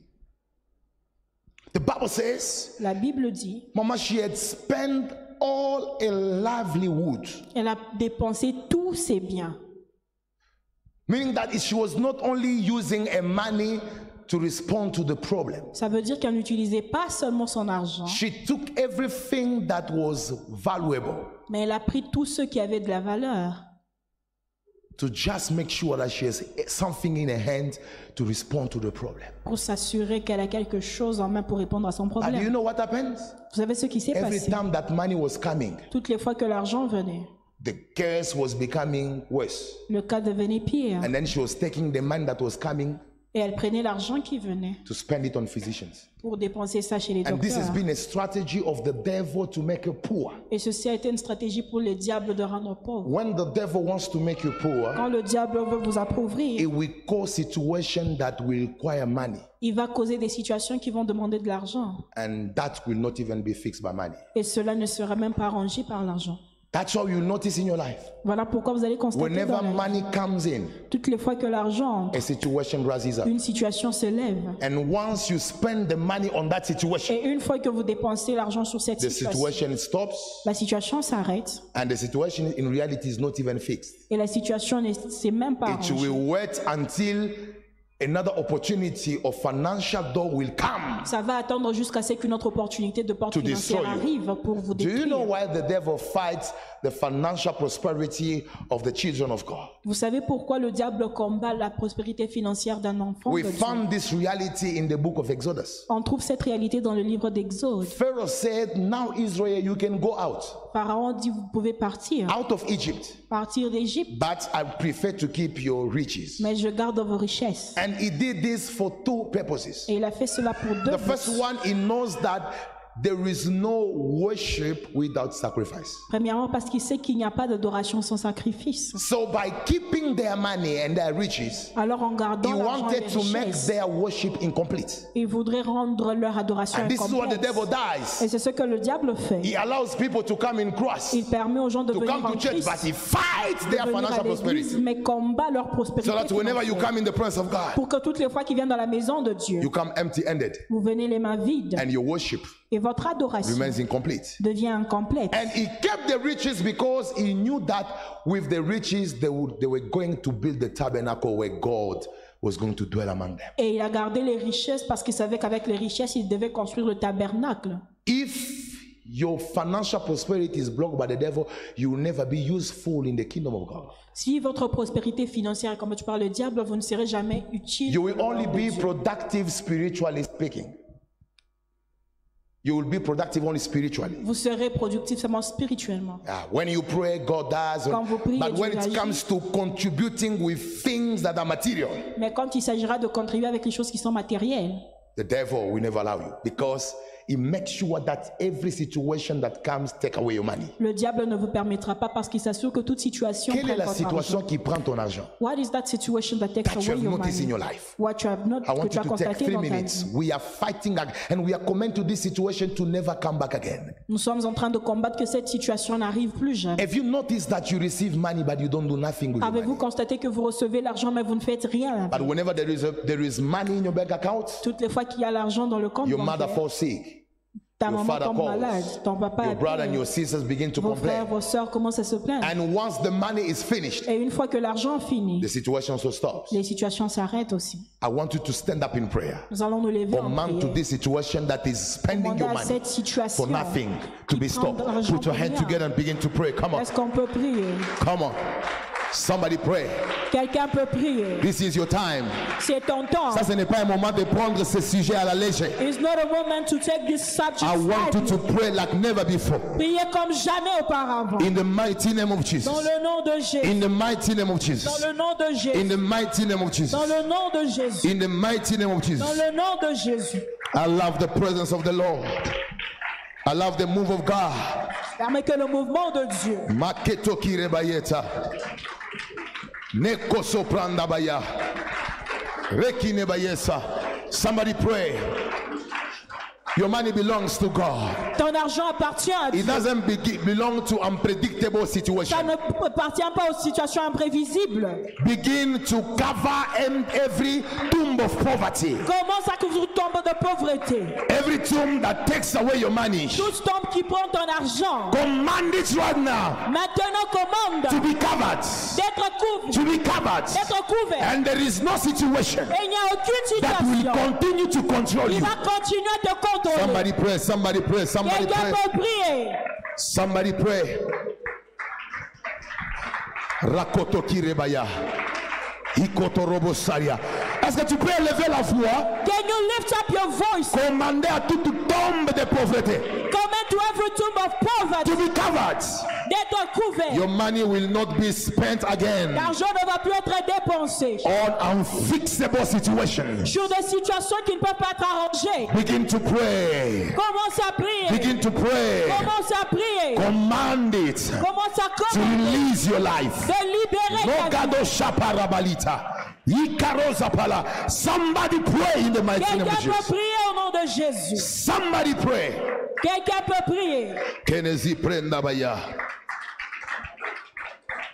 S3: The Bible says,
S2: La Bible dit,
S3: Mama, she had spent all a livelihood,
S2: elle a dépensé tous ses biens.
S3: meaning that she was not only using a money to respond to the problem.
S2: Ça veut dire qu'elle n'utilisait pas seulement son argent,
S3: She took everything that was valuable
S2: mais elle a pris tout ce qui avait de la valeur
S3: to just make sure that she has something in her hand to respond to the problem.
S2: pour s'assurer qu'elle a quelque chose en main pour répondre à son
S3: And you
S2: problème.
S3: know what happens?
S2: Vous savez ce qui s'est
S3: Every
S2: passé?
S3: time that money was coming,
S2: Toutes les fois que l'argent venait,
S3: the curse was becoming worse.
S2: le cas devenait pire.
S3: And then she was taking the money that was coming
S2: Et elle prenait l'argent qui venait
S3: to spend it on physicians.
S2: pour dépenser ça chez les
S3: And this has
S2: docteurs.
S3: been a strategy of the devil to make you poor.
S2: Et ceci a été une stratégie pour le diable de rendre pauvre.
S3: When the devil wants to make you poor,
S2: Quand le diable veut vous appauvrir,
S3: it will cause situations that will require money,
S2: il va causer des situations qui vont demander de l'argent.
S3: and that will not even be fixed by money.
S2: Et cela ne sera même pas arrangé par l'argent.
S3: That's what you notice in your life.
S2: Voilà pourquoi vous allez constater
S3: Whenever
S2: dans la vie,
S3: money comes in,
S2: toutes les fois que l'argent entre,
S3: a situation rises up.
S2: une situation se lève.
S3: And once you spend the money on that situation,
S2: Et une fois que vous dépensez l'argent sur cette
S3: the
S2: situation,
S3: situation stops,
S2: la situation s'arrête.
S3: and the situation in reality is not even fixed.
S2: Et la situation ne s'est même pas
S3: It
S2: arrangée.
S3: will wait until another opportunity of financial door will come.
S2: Ça va attendre jusqu'à ce qu'une autre opportunité de porte
S3: To
S2: financière
S3: destroy you.
S2: arrive pour vous
S3: Do you
S2: détruire.
S3: know why the devil fights the financial prosperity of the children of God?
S2: Vous savez pourquoi le diable combat la prospérité financière d'un enfant
S3: We
S2: de Dieu?
S3: found this reality in the book of Exodus.
S2: On trouve cette réalité dans le livre d'Exode.
S3: Pharaoh said, "Now Israel, you can go out
S2: Pharaon dit, vous pouvez partir
S3: of Egypt,
S2: d'Égypte,
S3: but I prefer to keep your riches."
S2: mais je garde vos richesses.
S3: And he did this for two purposes.
S2: Et il a fait cela pour deux
S3: The first
S2: buts.
S3: one, he knows that there is no worship without sacrifice.
S2: Premièrement, parce qu'il sait qu'il n'y a pas d'adoration sans sacrifice.
S3: So by keeping their money and their riches,
S2: Alors en
S3: he
S2: gardant l'argent et
S3: wanted
S2: les
S3: to make
S2: richesses,
S3: their worship incomplete.
S2: il voudrait rendre leur adoration
S3: And this is what the
S2: incomplète.
S3: devil does.
S2: Et c'est ce que le diable fait.
S3: He allows people to come in cross,
S2: Il permet aux gens de
S3: to
S2: venir
S3: come
S2: en
S3: to church,
S2: Christ,
S3: but he fights
S2: de
S3: their
S2: venir à
S3: financial
S2: l'église,
S3: prosperity.
S2: mais combat leur prospérité
S3: So that whenever you
S2: financière.
S3: come in the presence of God,
S2: Pour que toutes les fois qu'ils viennent dans la maison de Dieu,
S3: you come empty-handed,
S2: vous venez les mains vides
S3: and your worship
S2: et votre adoration
S3: remains incomplete.
S2: devient incomplète.
S3: And he kept the riches because he knew that with the riches they were going to build the tabernacle where God was going to dwell among them.
S2: Et il a gardé les richesses parce qu'il savait qu'avec les richesses, il devait construire le tabernacle.
S3: If your financial prosperity is blocked by the devil, you will never be useful in the kingdom of God.
S2: Si votre prospérité financière, comme tu parles le diable, vous ne serez jamais utile.
S3: You will only be productive spiritually speaking. You will be productive only spiritually.
S2: Vous serez productif seulement spirituellement.
S3: When you pray, God does.
S2: Quand vous priez,
S3: But when
S2: Dieu
S3: it
S2: agit.
S3: comes to contributing with things that are material,
S2: Mais quand il s'agira de contribuer avec les choses qui sont matérielles,
S3: the devil will never allow you, because he makes sure that every situation that comes take away your money.
S2: le diable ne vous permettra pas parce qu'il s'assure que toute situation
S3: Quelle est
S2: prenne
S3: la
S2: votre
S3: situation
S2: argent.
S3: qui prend ton argent?
S2: What is that situation that takes
S3: That you
S2: away
S3: have
S2: your
S3: noticed in
S2: money?
S3: your life.
S2: What you have not,
S3: I
S2: que
S3: want
S2: tu
S3: you
S2: as
S3: to take
S2: constaté
S3: 3
S2: dans ta
S3: minutes.
S2: vie.
S3: We are fighting and we are coming to this situation to never come back again.
S2: Nous sommes en train de combattre que cette situation n'arrive plus jamais.
S3: Have you noticed that you receive money but you don't do nothing with your
S2: Avez-vous
S3: money?
S2: constaté que vous recevez l'argent mais vous ne faites rien?
S3: But whenever there is money in your bank account,
S2: Toutes les fois qu'il y a l'argent dans le compte
S3: your mother
S2: bancaire,
S3: falls sick.
S2: ta
S3: Your
S2: maman
S3: father
S2: tombe malade,
S3: calls.
S2: ton papa
S3: Your brother and
S2: appelle,
S3: your sisters begin to
S2: vos frères,
S3: complain.
S2: vos sœurs commencent à se plaindre.
S3: And once the money is finished,
S2: Et une fois que l'argent finit,
S3: the situation also stops.
S2: les situations s'arrêtent aussi.
S3: I want you to stand up in prayer.
S2: Nous allons nous lever en
S3: Command to
S2: prière.
S3: this situation that is spending
S2: Demander
S3: your
S2: à
S3: money
S2: cette situation
S3: for nothing to be
S2: qui prend
S3: stopped.
S2: de l'argent
S3: Put your
S2: pour
S3: hand
S2: rien.
S3: together and begin to pray. Come on.
S2: Est-ce qu'on peut prier?
S3: Come on. Somebody pray.
S2: Quelqu'un peut prier.
S3: This is your time.
S2: C'est ton temps.
S3: Ça, ce n'est pas un moment de prendre ce sujet à la légère.
S2: It's not a moment to take this subject
S3: I want you to
S2: lightly.
S3: pray like never before.
S2: Priez comme jamais auparavant.
S3: In the mighty name of
S2: Dans
S3: Jesus.
S2: le nom de Jésus.
S3: In the mighty name of
S2: Dans
S3: Jesus.
S2: le nom de
S3: In
S2: Jésus.
S3: the mighty name of
S2: Dans
S3: Jesus.
S2: le nom de Jésus.
S3: In the mighty name of
S2: Dans
S3: Jesus.
S2: le nom de Jésus.
S3: I love the presence of the Lord. I love the move of God.
S2: Permets que le mouvement de Dieu.
S3: Maketo kirebayeta. Neko sopranda baya. Rekine bayesa. Somebody pray. Your money belongs to God.
S2: Ton argent appartient à Dieu.
S3: It doesn't belong to unpredictable
S2: Ça
S3: situations.
S2: ne appartient pas aux situations imprévisibles.
S3: Begin to cover every tomb of poverty.
S2: Commence à couvrir tombe de pauvreté.
S3: Every tomb that takes away your money.
S2: Toute tombe qui prend ton argent.
S3: Command it right now
S2: Maintenant commande
S3: to be covered.
S2: d'être couvert.
S3: To be covered.
S2: D'être couvert.
S3: And there is no situation
S2: Et il n'y a aucune
S3: that will
S2: situation
S3: continue to control
S2: qui
S3: you.
S2: va continuer à te contrôler.
S3: Somebody pray, somebody pray, somebody
S2: Quelqu'un
S3: pray.
S2: peut prier.
S3: Somebody pray. Rakoto kirebaya. Ikoto robosaria. Est-ce que tu peux élever la voix?
S2: Can you lift up your voice?
S3: Commander à toute tombe de pauvreté
S2: Command to every tomb of poverty
S3: to be covered.
S2: d'être couvert.
S3: Your money will not be spent again
S2: L'argent ne va plus être dépensé
S3: on unfixable situations.
S2: sur des situations qui ne peuvent pas être arrangées.
S3: Begin to pray.
S2: Commence à prier.
S3: Begin to pray.
S2: Commence à prier.
S3: Command it
S2: Commence à
S3: to
S2: commander
S3: release your life.
S2: de libérer ta vie.
S3: Nogado shaparabalita. Ikarozapala. Somebody pray in the mighty name
S2: Quelqu'un
S3: of
S2: peut
S3: Jesus.
S2: prier au nom de Jésus.
S3: Somebody pray.
S2: Quelqu'un peut prier.
S3: Kenezi prenda baya.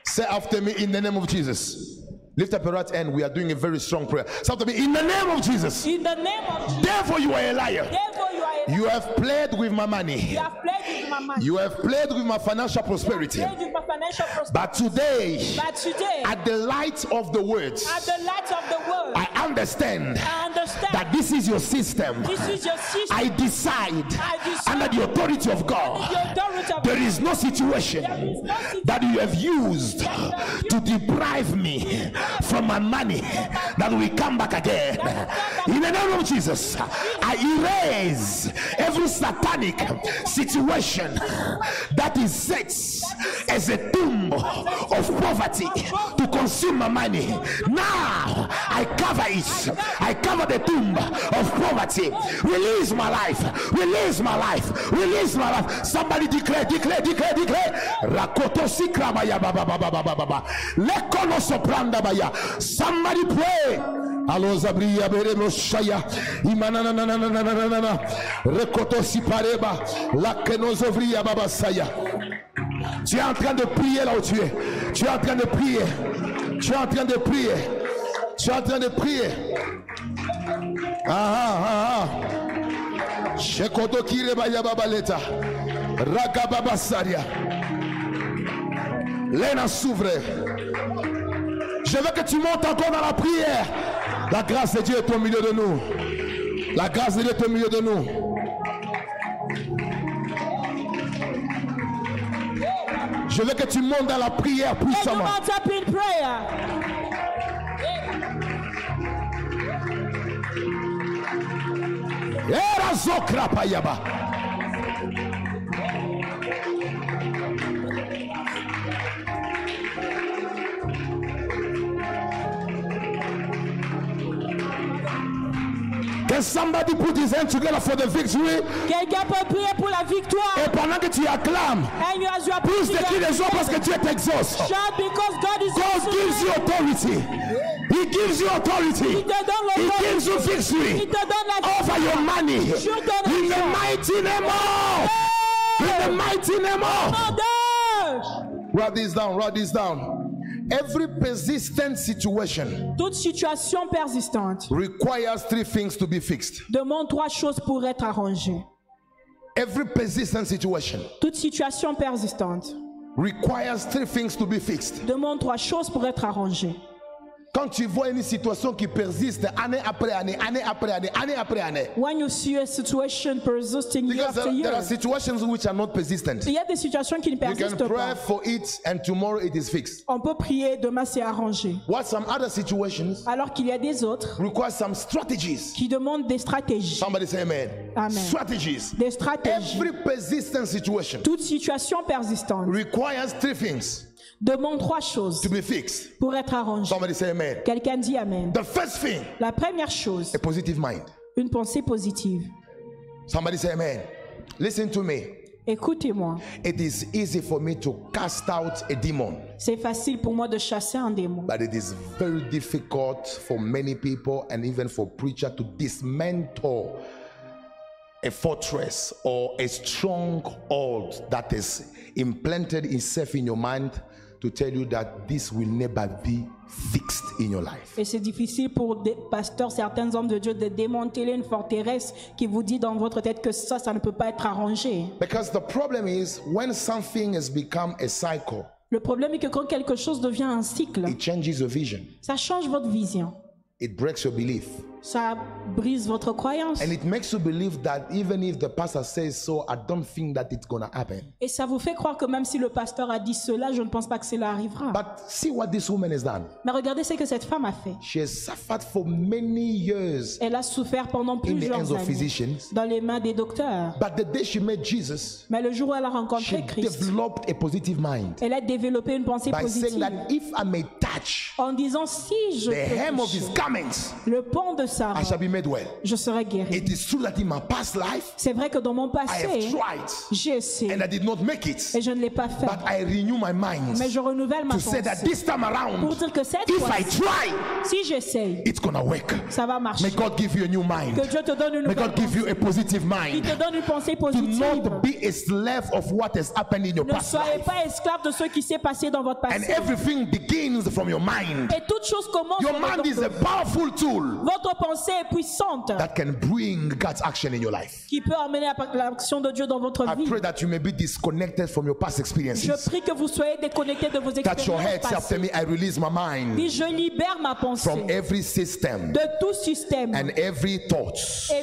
S3: Say after me in the name of Jesus. Lift up your right hand. We are doing a very strong prayer. Say after me in the name of Jesus.
S2: In the name of Jesus.
S3: Therefore you are a liar.
S2: Therefore you are a
S3: You have played with my money.
S2: You have played with my money.
S3: You have played with my financial prosperity.
S2: Played with my financial prosperity.
S3: But today,
S2: But today,
S3: at the light of the words,
S2: at the light of the world,
S3: I understand
S2: I understand
S3: that this is your system.
S2: this is your system.
S3: I decide under the authority of God.
S2: The authority of
S3: There is no situation that you have used to deprive me from my money that will come back again. In the name of Jesus, I erase every satanic situation that is set as a tomb of poverty to consume my money. Now I cover it. I cover the tomb of poverty. Release my life. Release my life. Release my life. Somebody declare, declare, declare, declare. Rakoto sikrabaya baba baba baba baba. Lekono sopranda baya. Somebody pray. Alo zabriya beremo shaya. Imana na na na na na na na na. Rekoto sipareba. Lakeno zovriya baba saya. Tu es en train de prier là où tu es. Tu es en train de prier. Tu es en train de prier. Tu es en train de prier. Ah ah ah. Shekoto kireba ya baba leta. Raga baba saria. Lena s'ouvre. Je veux que tu montes encore dans la prière. La grâce de Dieu est au milieu de nous. La grâce de Dieu est au milieu de nous. Je veux que tu montes dans la prière
S2: Et tu
S3: puissamment.
S2: montes up in prayer.
S3: Era zokra payaba. Can somebody put his hand together for the victory?
S2: Quelqu'un peut prier pour la victoire.
S3: Et pendant que tu acclames,
S2: And you as your
S3: pousse des cris de joie parce que Dieu t'exauce.
S2: shout because God is
S3: God gives you authority. He gives you authority.
S2: Il te donne
S3: He
S2: l'autorité.
S3: gives you victory
S2: Il te donne la
S3: over your money.
S2: Sur ton
S3: In the
S2: argent.
S3: mighty name of. In the mighty name of. Write this down. Write this down. Every persistent situation
S2: Toute situation persistante
S3: requires three things to be fixed.
S2: demande trois choses pour être arrangée.
S3: Every persistent situation
S2: Toute situation persistante
S3: requires three things to be fixed.
S2: demande trois choses pour être arrangée.
S3: Quand tu vois une situation qui persiste année après année, année après année, année après année,
S2: When you see a situation persisting year
S3: because
S2: after
S3: there are
S2: year,
S3: situations which are not persistent.
S2: il y a des situations qui ne
S3: You can
S2: persistent
S3: pray
S2: pas.
S3: for it and tomorrow it is fixed.
S2: On peut prier, demain c'est arrangé.
S3: What some other situations
S2: Alors qu'il y a des autres
S3: require some strategies.
S2: qui demandent des stratégies.
S3: Somebody say amen.
S2: Amen.
S3: Strategies.
S2: Des stratégies.
S3: Every persistent situation
S2: Toute situation persistante
S3: requires three things
S2: demande trois choses
S3: to be fixed.
S2: pour être arrangée.
S3: Somebody say amen.
S2: Quelqu'un dit Amen.
S3: The first thing,
S2: La première chose,
S3: a positive mind.
S2: une pensée positive.
S3: Somebody say amen. Listen to me.
S2: Écoutez-moi,
S3: It is easy for me to cast out a demon,
S2: c'est facile pour moi de chasser un démon.
S3: but it is very difficult for many people and even for preachers to dismantle a fortress or a stronghold that is implanted itself in your mind to tell you that this will never be fixed in your life.
S2: Et c'est difficile pour des pasteurs, certains hommes de Dieu, de démanteler une forteresse qui vous dit dans votre tête que ça ne peut pas être arrangé.
S3: Because the problem is when something has become a cycle,
S2: Le problème est que quand quelque chose devient un cycle,
S3: it changes your vision,
S2: ça change votre vision,
S3: it breaks your belief,
S2: ça brise votre croyance
S3: and it makes you believe that even if the pastor says so, I don't think that it's gonna happen.
S2: et ça vous fait croire que même si le pasteur a dit cela, je ne pense pas que cela arrivera.
S3: But see what this woman has done.
S2: Mais regardez ce que cette femme a fait.
S3: She has suffered for many years
S2: Elle a souffert pendant
S3: in the
S2: plusieurs
S3: hands of
S2: années
S3: physicians.
S2: dans les mains des docteurs.
S3: But the day she met Jesus,
S2: Mais le jour où elle a
S3: she
S2: rencontré Christ,
S3: developed a positive mind
S2: elle a développé une pensée
S3: by saying
S2: positive
S3: that if I may touch
S2: en disant si je
S3: the
S2: peux
S3: hem of his
S2: toucher
S3: garments,
S2: le pont de sa
S3: I shall
S2: robe,
S3: be made well.
S2: je serai guéri.
S3: It is true that in my past life,
S2: C'est vrai que dans mon
S3: I have
S2: passé,
S3: tried
S2: j'ai essayé
S3: and I did not make it.
S2: et je ne l'ai pas fait.
S3: But I renew my mind
S2: Mais je renouvelle ma
S3: to say that
S2: pensée
S3: this time
S2: pour
S3: around,
S2: dire que cette
S3: if
S2: fois,
S3: I try,
S2: si j'essaye,
S3: it's gonna work.
S2: ça va marcher.
S3: May God give you a new mind.
S2: Que Dieu te donne une
S3: May
S2: nouvelle
S3: God give you a positive
S2: Il
S3: mind.
S2: te donne une pensée
S3: Do
S2: positive.
S3: not be a slave of what has happened in your
S2: Ne
S3: past
S2: soyez
S3: life.
S2: pas esclave de ce qui s'est passé dans votre
S3: And
S2: passé.
S3: everything begins from your mind.
S2: Et toute chose commence
S3: Your
S2: dans
S3: mind
S2: votre
S3: is a
S2: pensée.
S3: powerful tool
S2: Votre pensée est puissante
S3: that can bring God's action in your life.
S2: qui peut amener l'action de Dieu dans votre
S3: I
S2: vie.
S3: pray that you may be disconnected from your past
S2: Je
S3: experiences.
S2: prie que vous soyez déconnectés de vos
S3: Touch your head,
S2: expériences
S3: say after
S2: passées.
S3: me, I release my mind
S2: Puis je libère ma pensée
S3: from every system
S2: de tout système
S3: and every thought
S2: et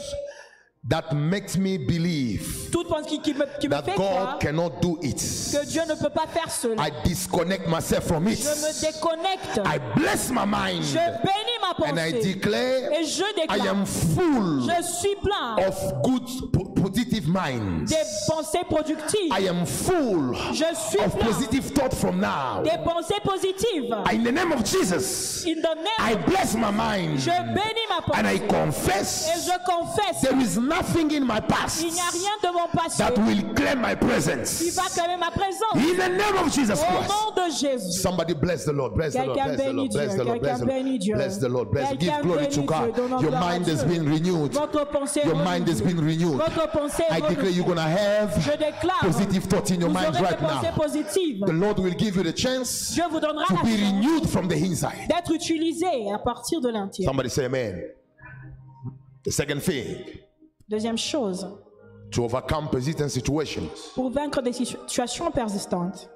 S3: that makes me believe
S2: toute pensée qui me
S3: that
S2: fait croire
S3: God cannot do it.
S2: que Dieu ne peut pas faire cela.
S3: I disconnect myself from it.
S2: Je me déconnecte.
S3: I bless my mind
S2: Je bénis ma
S3: and I
S2: pensée.
S3: declare
S2: Et je
S3: I
S2: déclare,
S3: am full
S2: je suis plein
S3: of good positive minds.
S2: des pensées productives.
S3: I am full
S2: Je suis
S3: of
S2: plein
S3: positive thought from now.
S2: des pensées positives.
S3: In the name of Jesus,
S2: In the
S3: I
S2: name,
S3: bless my mind
S2: je bénis ma
S3: and I
S2: pensée. Et
S3: confess
S2: je confesse,
S3: there is nothing in my past
S2: il n'y a rien de mon passé
S3: that will claim my
S2: qui
S3: presence.
S2: va clamer ma présence.
S3: In the name of Jesus
S2: Au
S3: Christ.
S2: nom de Jésus.
S3: Somebody bless the Lord, bless the Lord,
S2: Quelqu'un
S3: bless the Lord,
S2: bénit Dieu,
S3: bless the Lord, bless
S2: quelqu'un
S3: the Lord,
S2: bénit Dieu.
S3: bless the Lord, bless. Give
S2: Quelqu'un
S3: glory to
S2: bénit
S3: God.
S2: Dieu, donnons
S3: Your
S2: gloire à
S3: mind has
S2: Dieu.
S3: been renewed.
S2: Votre pensée est
S3: Your mind has
S2: renouvelée.
S3: been renewed.
S2: Votre pensée est
S3: I declare you're gonna have
S2: Je déclare,
S3: positive thoughts in your
S2: vous
S3: mind
S2: aurez
S3: right
S2: des pensées
S3: now.
S2: positives.
S3: The Lord will give you the chance
S2: Dieu vous donnera
S3: to
S2: la
S3: be
S2: chance
S3: renewed from the inside.
S2: d'être utilisé à partir de l'intérieur.
S3: Somebody say amen. The second thing,
S2: Deuxième chose,
S3: to overcome persistent situations,
S2: pour vaincre des situations persistantes,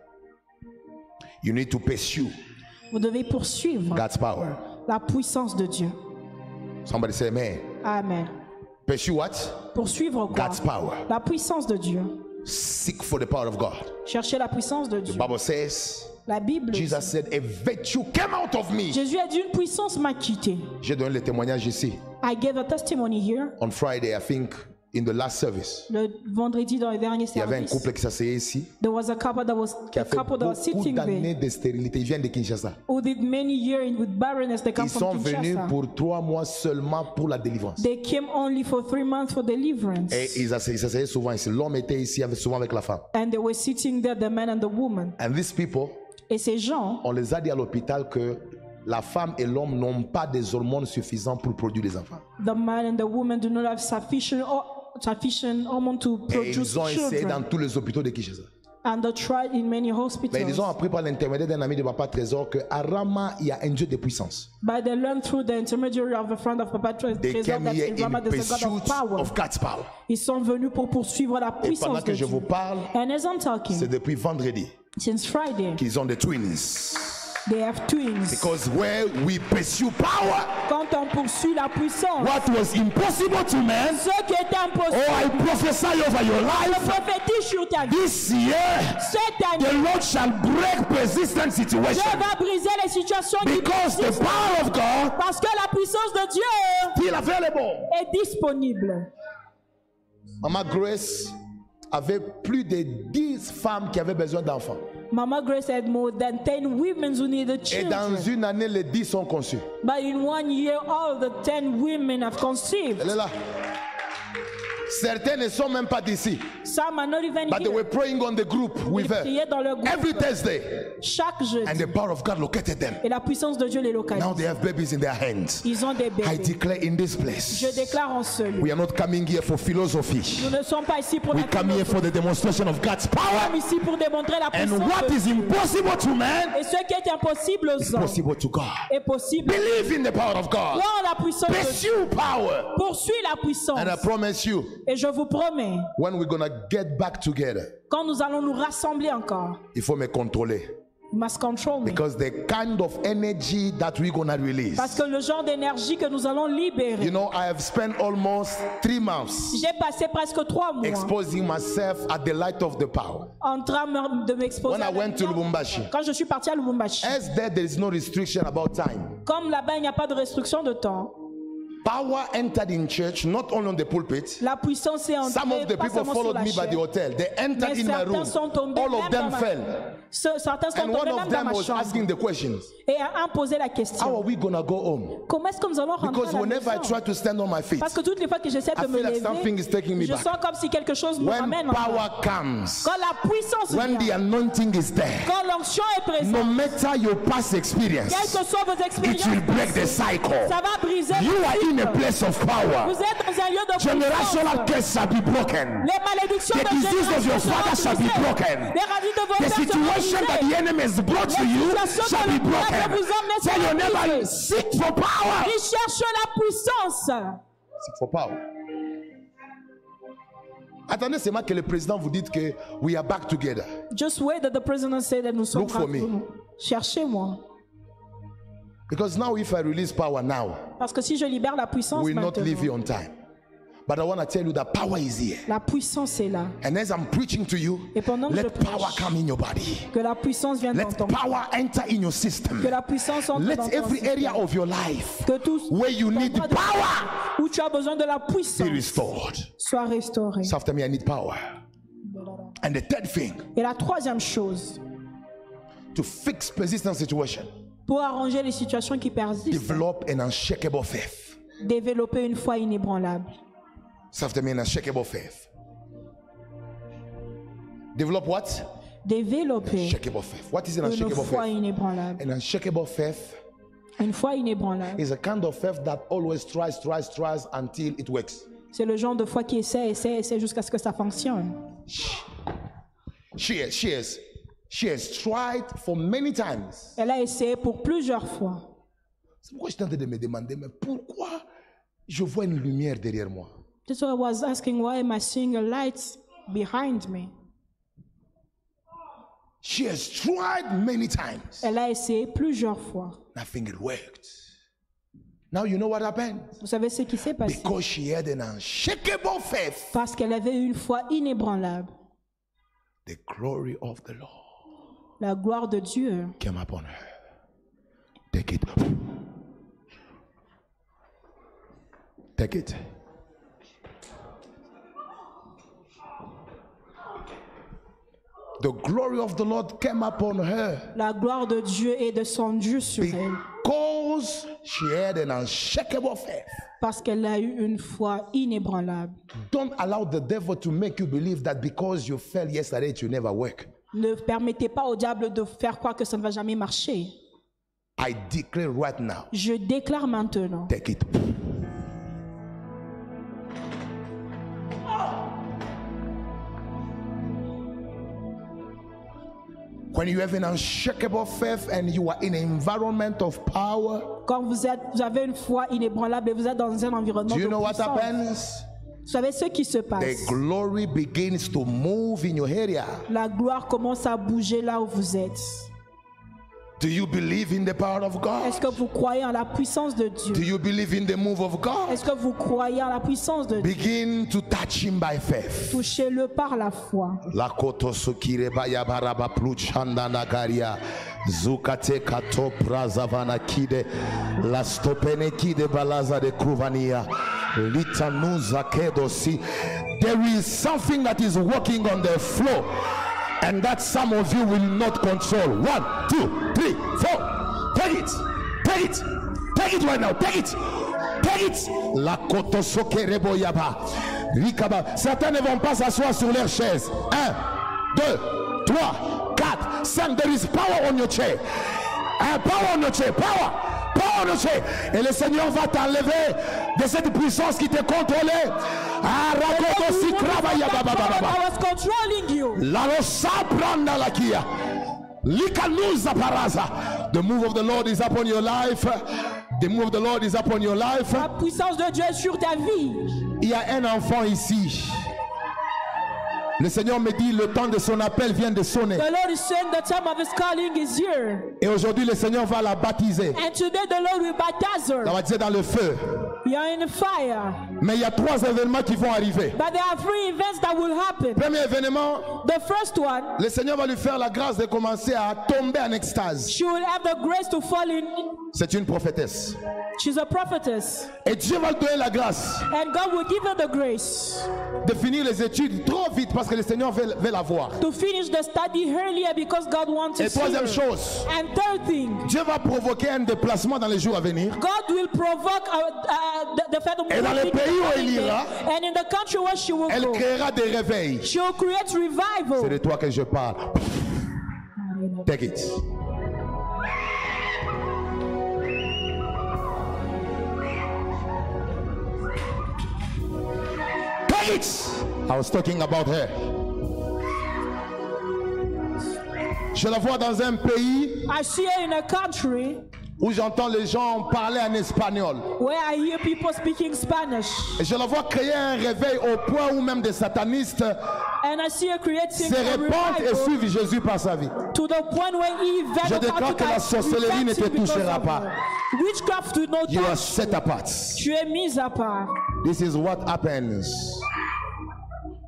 S3: you need to pursue
S2: vous devez poursuivre
S3: God's power.
S2: la puissance de Dieu.
S3: Somebody say amen.
S2: Amen.
S3: Pursue what?
S2: Poursuivre quoi?
S3: God's power.
S2: La puissance de Dieu.
S3: Seek for the power of God.
S2: Cherchez la puissance de
S3: The
S2: Dieu.
S3: Bible says,
S2: La Bible
S3: Jesus
S2: dit,
S3: said, a virtue came out of me.
S2: Jésus a dit une puissance m'a quitté.
S3: J'ai donné le témoignage ici.
S2: I gave a testimony here.
S3: On Friday, I think, in the last service.
S2: Le vendredi dans les derniers
S3: Il y avait un
S2: services,
S3: couple qui s'asseyait ici,
S2: there was a couple that was
S3: qui a fait beaucoup
S2: sitting
S3: d'années
S2: there
S3: de stérilité. Ils viennent de Kinshasa.
S2: who did many years with barrenness. They come
S3: Ils sont
S2: from
S3: venus
S2: Kinshasa.
S3: pour 3 mois seulement pour la délivrance.
S2: They came only for 3 months for deliverance.
S3: Et ils s'asseyaient souvent ici. L'homme était ici souvent avec la femme.
S2: And they were sitting there, the man and the woman.
S3: And these people,
S2: Et ces gens,
S3: on les a dit à l'hôpital que la femme et l'homme n'ont pas des hormones suffisantes pour produire des enfants.
S2: the man and the woman do not have sufficient hormone to
S3: Et
S2: produce
S3: ils ont essayé dans
S2: children.
S3: tous les hôpitaux de Kinshasa.
S2: And they tried in many
S3: Mais ils
S2: hospitals.
S3: ont appris par l'intermédiaire d'un ami de Papa Trésor que à Rama, il y a un Dieu de puissance.
S2: But they learned through the intermediary of the friend of Papa
S3: They
S2: Trésor
S3: came
S2: that
S3: here
S2: in
S3: in
S2: Rama there's a God of
S3: pursuit
S2: power.
S3: of God's power.
S2: Ils sont venus pour poursuivre la
S3: Et pendant
S2: puissance
S3: que
S2: de
S3: je
S2: Dieu.
S3: vous parle,
S2: And as I'm
S3: c'est
S2: talking,
S3: depuis vendredi
S2: since Friday,
S3: qu'ils ont des twins.
S2: they have twins.
S3: Because where we pursue power,
S2: Quand on poursuit la puissance,
S3: what was impossible to man,
S2: ce qui est
S3: oh,
S2: impossible,
S3: I prophesy over your
S2: je
S3: life.
S2: prophétise sur ta vie.
S3: This year,
S2: Cette
S3: the
S2: année,
S3: Lord shall break persistent
S2: Dieu
S3: situations.
S2: va briser les situations qui
S3: Because the
S2: persistent.
S3: power of God
S2: Parce que la puissance de Dieu
S3: is still available.
S2: est disponible.
S3: Maman Grace avait plus de 10 femmes qui avaient besoin d'enfants.
S2: Mama Grace had more than 10 women who needed
S3: Et dans
S2: children.
S3: une année, les 10 sont conçus.
S2: But in 1 year, all the 10 women have conceived.
S3: Elle est là. Certains ne sont même pas d'ici.
S2: Some are not even
S3: But they
S2: here.
S3: were praying on the group with
S2: Ils
S3: her
S2: priaient dans le groupe
S3: every Thursday.
S2: chaque
S3: And
S2: jeudi.
S3: the power of God located them.
S2: Et la puissance de Dieu les
S3: Now
S2: localise.
S3: they have babies in their hands.
S2: Ils ont des
S3: I
S2: bébés.
S3: declare in this
S2: Je
S3: place,
S2: déclare en ce lieu.
S3: we are not coming here for philosophy.
S2: Nous ne sommes pas ici pour
S3: We
S2: la
S3: come here for the demonstration of God's
S2: Nous
S3: power.
S2: sommes ici pour démontrer la
S3: And
S2: puissance
S3: what
S2: de
S3: is impossible to man
S2: Et ce qui est impossible aux
S3: is
S2: hommes
S3: possible to God.
S2: est possible.
S3: Believe in the power of God.
S2: Crois en la puissance de Dieu.
S3: Pursue power.
S2: Poursuis la puissance.
S3: And I promise you,
S2: Et je vous promets,
S3: when we're gonna get back together,
S2: quand nous allons nous rassembler encore,
S3: il faut me contrôler.
S2: you must control me.
S3: Because the kind of energy that we're gonna release.
S2: Parce que le genre d'énergie que nous allons libérer,
S3: You know, I have spent almost 3 months
S2: j'ai passé presque 3 mois
S3: exposing myself at the light of the power.
S2: en train de m'exposer.
S3: When I
S2: à la
S3: went to
S2: lumière.
S3: Lubumbashi,
S2: Quand je suis parti à Lubumbashi,
S3: as there is no restriction about time.
S2: comme là-bas il n'y a pas de restriction de temps,
S3: Power entered in church, not only on the pulpit.
S2: la puissance est entrée.
S3: Some of the
S2: pas
S3: people
S2: seulement sur
S3: followed
S2: la
S3: me by the
S2: chair,
S3: hotel. They entered
S2: mais
S3: in my
S2: certains
S3: room.
S2: sont tombés
S3: All
S2: même
S3: of them
S2: dans
S3: fell.
S2: Certains sont
S3: And
S2: tombés
S3: one
S2: même
S3: of
S2: dans
S3: them
S2: ma
S3: was
S2: chambre.
S3: asking the questions.
S2: Et a posé la
S3: How are
S2: question.
S3: we gonna go home?
S2: Comment est-ce que nous allons rentrer
S3: Because
S2: à la
S3: whenever I
S2: maison?
S3: try to stand on my feet,
S2: Parce que toutes les fois que j'essaie
S3: I
S2: de me
S3: feel like something is taking me
S2: lever, je
S3: back.
S2: sens comme si quelque chose me
S3: when
S2: ramène en
S3: power
S2: arrière.
S3: comes,
S2: Quand la puissance
S3: when the
S2: vient,
S3: anointing is there,
S2: quand l'onction est présente,
S3: no matter your past experience,
S2: quelles que soient vos
S3: it
S2: expériences,
S3: will break the cycle.
S2: ça va briser
S3: You
S2: le
S3: are in a
S2: cycle.
S3: place of power.
S2: Vous êtes dans un lieu de
S3: Generational
S2: puissance.
S3: curse shall be broken.
S2: Les malédictions
S3: The
S2: de
S3: disease of your
S2: génération
S3: father
S2: seront
S3: shall be
S2: brisées.
S3: broken.
S2: Les radis de vos
S3: The
S2: pères seront
S3: situation that the
S2: brisés.
S3: enemy has brought to
S2: Les
S3: you
S2: situations
S3: shall
S2: que
S3: be
S2: le diable
S3: broken.
S2: vous emmène
S3: Tell your
S2: seront
S3: neighbor,
S2: brisées.
S3: seek for power.
S2: Ils cherchent la puissance.
S3: Seek for power. Attendez seulement que le président vous dise que we are back together.
S2: Just wait that the president say that nous sommes
S3: Look for me.
S2: Cherchez-moi.
S3: Because now if I release power now,
S2: Parce que si je libère la puissance
S3: we will not
S2: maintenant,
S3: leave you on time. But I want to tell you that power is here.
S2: la puissance est là.
S3: And as I'm preaching to you,
S2: Et pendant que je
S3: let power
S2: prêche,
S3: come in your body.
S2: que la puissance vienne dans
S3: Let
S2: ton
S3: power enter in your system.
S2: que la puissance entre
S3: Let
S2: dans ton
S3: every
S2: système.
S3: area of your life
S2: Que tout
S3: where you need
S2: endroit de-
S3: power
S2: où tu as besoin de la
S3: be
S2: puissance
S3: restored.
S2: soit restauré.
S3: So after me, I need power. And the third thing,
S2: Et la troisième chose,
S3: to fix persistent situation,
S2: pour arranger les situations qui persistent,
S3: develop an unshakable faith.
S2: développer une foi inébranlable.
S3: So after me, an unshakable faith. Develop what?
S2: Développer
S3: Unshakable faith. What is an
S2: une
S3: unshakable
S2: foi
S3: faith?
S2: inébranlable.
S3: An unshakable faith
S2: Une foi inébranlable.
S3: is a kind of faith that always tries until it works.
S2: C'est le genre de foi qui essaie jusqu'à ce que ça fonctionne.
S3: She has tried for many times.
S2: Elle a essayé pour plusieurs fois.
S3: C'est pourquoi je suis en train de me demander, mais pourquoi je vois une lumière derrière moi?
S2: That's why I was asking, why am I seeing a light behind me?
S3: She has tried many times.
S2: Elle a essayé plusieurs fois.
S3: Nothing had worked. Now you know what happened?
S2: Vous savez ce qui s'est passé?
S3: Because she had an unshakable faith.
S2: Parce qu'elle avait une foi inébranlable.
S3: The glory of the Lord
S2: La gloire de Dieu
S3: came upon her. Take it. Take it. The glory of the Lord came upon her
S2: La gloire de Dieu est descendue sur elle
S3: because she had an unshakable faith.
S2: parce qu'elle a eu une foi inébranlable.
S3: Don't allow the devil to make you believe that because you fell yesterday it will never work.
S2: Ne permettez pas au diable de faire croire que ça ne va jamais marcher.
S3: I declare right now,
S2: Je déclare maintenant.
S3: take it. When you have an unshakable faith and you are in an environment of power,
S2: Quand vous avez une foi inébranlable et vous êtes dans un environnement
S3: do you
S2: de
S3: know what
S2: puissance,
S3: happens?
S2: vous savez ce qui se
S3: The
S2: passe.
S3: glory begins to move in your area.
S2: La gloire commence à bouger là où vous êtes.
S3: Do you believe in the power of God?
S2: Est-ce que vous croyez en la puissance de
S3: Do
S2: Dieu?
S3: you believe in the move of God?
S2: Est-ce que vous croyez en la puissance de Dieu?
S3: Begin to touch him by faith.
S2: Touchez-le par la foi.
S3: Lakoto sukire baya baraba pluchanda nagaria zukate kato prazavana kide la stopene kide balaza de kruvania litanuza kedosi. There is something that is working on the floor and that some of you will not control. 1, 2, 3, 4. Take it. Take it. Take it right now. Take it. Take it. Lakoto sokerebo yaba. Rikaba. Certains ne vont pas s'asseoir sur leur chaise. 1, 2, 3, 4, 5. There is power on your chair. Power on your chair. Power. Power on your chair. Et le Seigneur va t'enlever de cette puissance qui te contrôlait. Rakoto sikraba yaba baba baba.
S2: I was controlling you.
S3: La rosa pranda la kia. Likanuza paraza. The move of the Lord is upon your life. The move of the Lord is upon your life.
S2: La puissance de Dieu est sur ta vie.
S3: Il y a un enfant ici. Le Seigneur me dit le temps de son appel vient de sonner.
S2: The Lord is saying the time of his calling is here.
S3: Et aujourd'hui le Seigneur va la baptiser.
S2: And today the Lord will baptize her.
S3: La baptiser dans le feu.
S2: You are in fire.
S3: Mais il y a 3 événements qui vont arriver.
S2: But there are 3 events that will happen.
S3: Premier événement,
S2: The first one,
S3: le Seigneur va lui faire la grâce de commencer à tomber en extase.
S2: she will have the grace to fall in.
S3: C'est une prophétesse.
S2: She's a prophetess.
S3: Et Dieu va lui donner la grâce
S2: And God will give her the grace
S3: de finir les études trop vite parce que le Seigneur veut la voir.
S2: to finish the study earlier because God wants to
S3: Et
S2: see
S3: troisième
S2: her.
S3: chose,
S2: And third thing,
S3: Dieu va provoquer un déplacement dans les jours à venir.
S2: God will provoke the fact of
S3: Et dans les pays où elle ira,
S2: and in the country where she will
S3: elle
S2: go,
S3: créera des réveils.
S2: she will create
S3: C'est
S2: revival.
S3: de toi que je parle. Take it. Take it. I was talking about her. Je la vois dans un pays
S2: I see her in a country
S3: où j'entends les gens parler en espagnol.
S2: where I hear people speaking Spanish.
S3: Et je la vois créer un réveil au point où même des satanistes
S2: And I see her creating
S3: se
S2: a
S3: répandent et
S2: revival
S3: suivent Jésus par sa vie.
S2: to the point where even
S3: Je déclare que la sorcellerie ne te touchera pas.
S2: Witchcraft will not
S3: You are
S2: touch.
S3: set apart.
S2: Tu es mise à part.
S3: This is what happens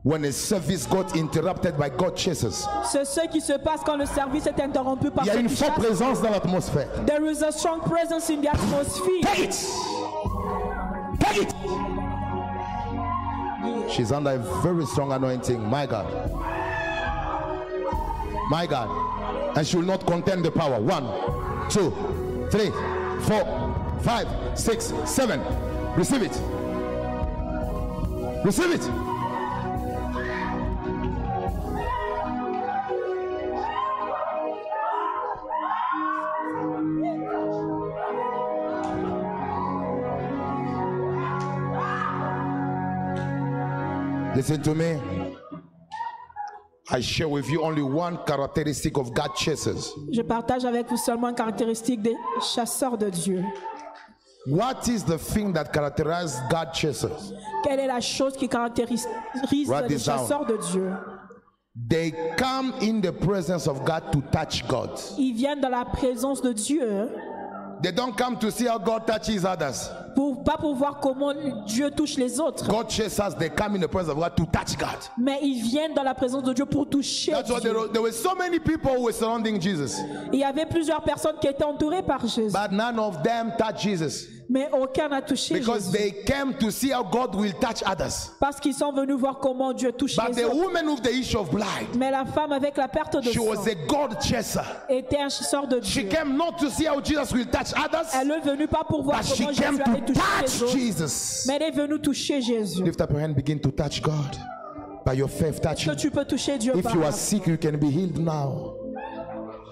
S3: when a service got interrupted by God chasers.
S2: C'est ce qui se passe quand le service est interrompu par
S3: Il y a
S2: ceux
S3: une
S2: qui
S3: forte
S2: chassent.
S3: présence dans l'atmosphère.
S2: There is a strong presence in the atmosphere.
S3: Take it. Take it. She's under a very strong anointing. My God. My God. And she will not contain the power. 1, 2, 3, 4, 5, 6, 7. Receive it. Receive it. Listen to me. I share with you only one characteristic of God chasers.
S2: Je partage avec vous seulement une caractéristique des chasseurs de Dieu.
S3: What is the thing that characterizes God chasers?
S2: Quelle est la chose qui caractérise
S3: Write
S2: les
S3: this down.
S2: chasseurs de Dieu?
S3: They come in the presence of God to touch God.
S2: Ils viennent dans la présence de Dieu
S3: They don't come to see how God touches others.
S2: Pas pour voir comment Dieu touche les autres.
S3: God chases us. They come in the presence of God to touch God.
S2: Mais ils viennent dans la présence de Dieu pour toucher
S3: That's why
S2: Dieu.
S3: there were so many people who were surrounding Jesus.
S2: Il y avait plusieurs personnes qui étaient entourées par Jésus.
S3: But none of them touched Jesus.
S2: Mais aucun n'a touché
S3: Because
S2: Jésus.
S3: they came to see how God will touch others.
S2: Parce qu'ils sont venus voir comment Dieu touche
S3: But
S2: les
S3: the
S2: autres.
S3: woman with the issue of blood,
S2: Mais la femme avec la perte de
S3: she
S2: sang
S3: was a God chaser.
S2: était un chasseur de
S3: She
S2: Dieu.
S3: came not to see how Jesus will touch others,
S2: Elle est venue pas pour voir
S3: but she
S2: comment Jésus
S3: came
S2: allait
S3: to
S2: toucher les
S3: touch
S2: autres.
S3: Jesus.
S2: Mais elle est venue toucher Jésus.
S3: Lift up your hand, begin to touch God. By your faith, touch
S2: Que
S3: Him.
S2: tu peux toucher Dieu
S3: If
S2: par
S3: you
S2: la
S3: are
S2: foi.
S3: sick, you can be healed now.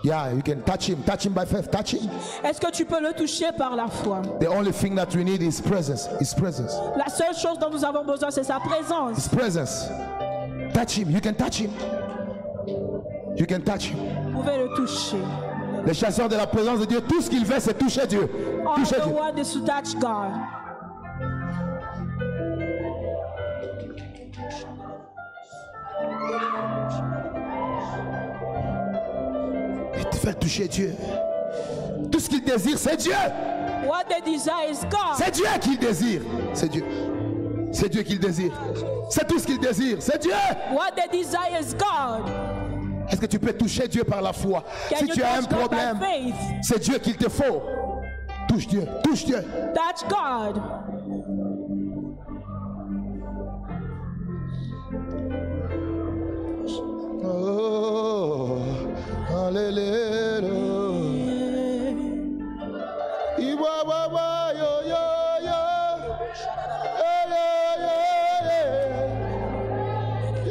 S3: Yeah, you can touch Him. Touch Him by faith. Touch Him.
S2: Est-ce que tu peux le toucher par la foi?
S3: The only thing that we need is presence. His presence.
S2: La seule chose dont nous avons besoin, c'est sa présence.
S3: His presence. Touch Him. You can touch Him. You can touch Him.
S2: Vous pouvez le toucher.
S3: Les chasseurs de la présence de Dieu, tout ce qu'ils veulent, c'est toucher Dieu.
S2: All
S3: Toucher
S2: the
S3: Dieu.
S2: one is to touch God.
S3: Ils veulent toucher Dieu. Tout ce qu'ils désirent, c'est Dieu.
S2: What they desire is God.
S3: C'est Dieu qu'ils désirent. C'est Dieu. C'est Dieu qu'ils désirent. C'est tout ce qu'ils désirent. C'est Dieu.
S2: What they desire is God.
S3: Est-ce que tu peux toucher Dieu par la foi?
S2: Can
S3: Si
S2: you
S3: tu as un
S2: touch God
S3: problème,
S2: by faith?
S3: c'est Dieu qu'il te faut. Touche Dieu. Touche Dieu.
S2: Touch God.
S3: Oh, hallelujah. Iwa wa wa yo yo yo. Eh, yo yo yo.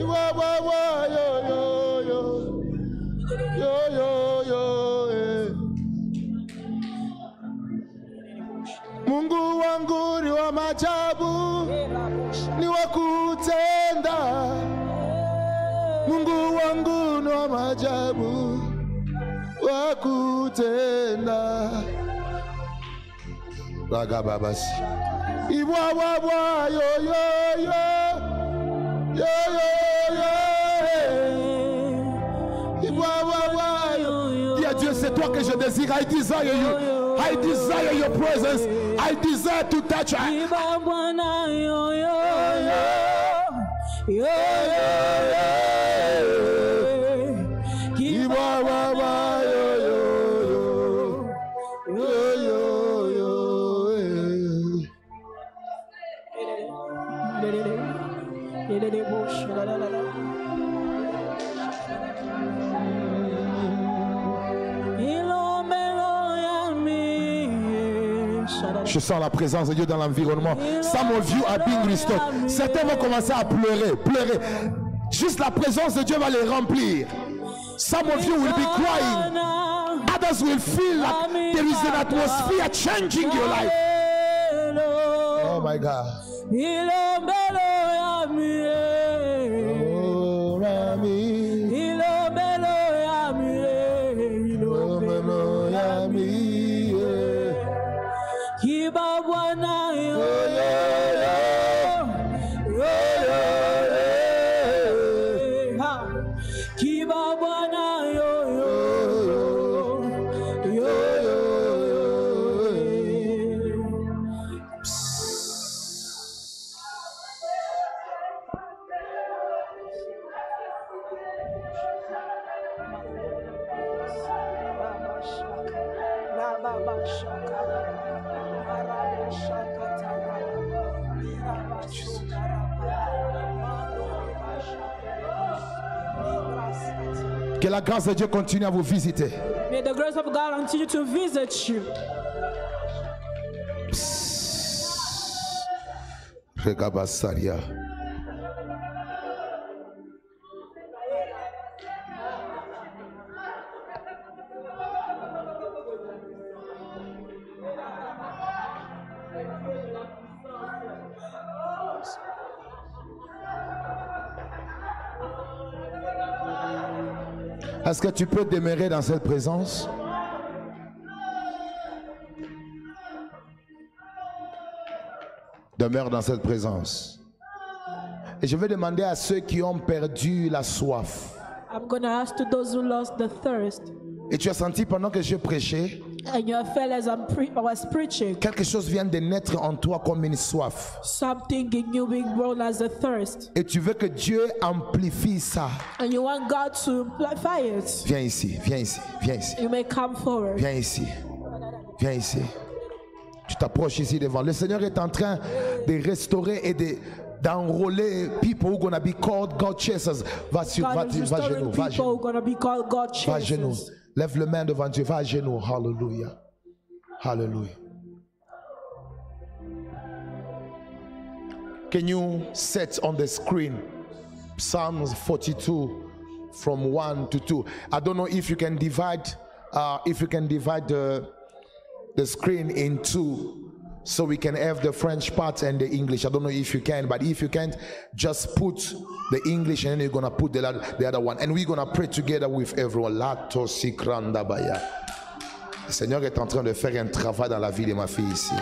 S3: Iwa wa wa yo yo yo. Yo yo yo. Mungu wangu ni wa maajabu, ni wa kutenda. Mungu wangu ni wa maajabu, wa kutenda. Raga babasi. Iwa wa wa yo yo yo. Yo yo yo. Iwa wa wa yo. Dis à Dieu, c'est toi que je désire. I desire you. I desire your presence. I desire to touch you.
S2: Iba Bwana yo yo yo. Yo yo yo.
S3: Iwa wa wa yo yo yo. Yo yo yo. Je sens la présence de Dieu dans l'environnement. Some of you are being restored. Certains vont commencer à pleurer, pleurer. Juste la présence de Dieu va les remplir. Some of you will be crying. Others will feel like there is an atmosphere changing your life. Oh my God. Oh, Rami. Que la grâce de Dieu continue à vous visiter.
S2: May the grace of God continue to visit you.
S3: Regabasaria. Est-ce que tu peux demeurer dans cette présence? Demeure dans cette présence. Et je vais demander à ceux qui ont perdu la soif.
S2: I'm going to ask to those who lost the thirst.
S3: Et tu as senti pendant que je prêchais,
S2: And you felt as I was preaching,
S3: quelque chose vient de naître en toi comme une soif.
S2: something in you being born as a thirst.
S3: Et tu veux que Dieu amplifie ça.
S2: And you want God to amplify it.
S3: Viens ici, viens ici, viens ici.
S2: You may come forward.
S3: Viens ici. Viens ici. Tu t'approches ici devant. Le Seigneur est en train de restaurer et d'enrôler people who gonna be called God chasers. Va sur, va,
S2: God is
S3: va à
S2: restoring
S3: genoux, va à
S2: people who
S3: genoux.
S2: are going to be called God
S3: Va à genoux.
S2: chasers.
S3: Lève le main devant Dieu. Va à genoux. Hallelujah. Hallelujah. Can you set on the screen Psalms 42 from 1 to 2? I don't know if you can divide the screen in two so we can have the French part and the English. I don't know if you can, but if you can't, just put the English and then you're gonna put the other one, and we're gonna pray together with everyone. Lato sikranda baya. Le Seigneur est en train de faire un travail dans la vie de ma fille ici.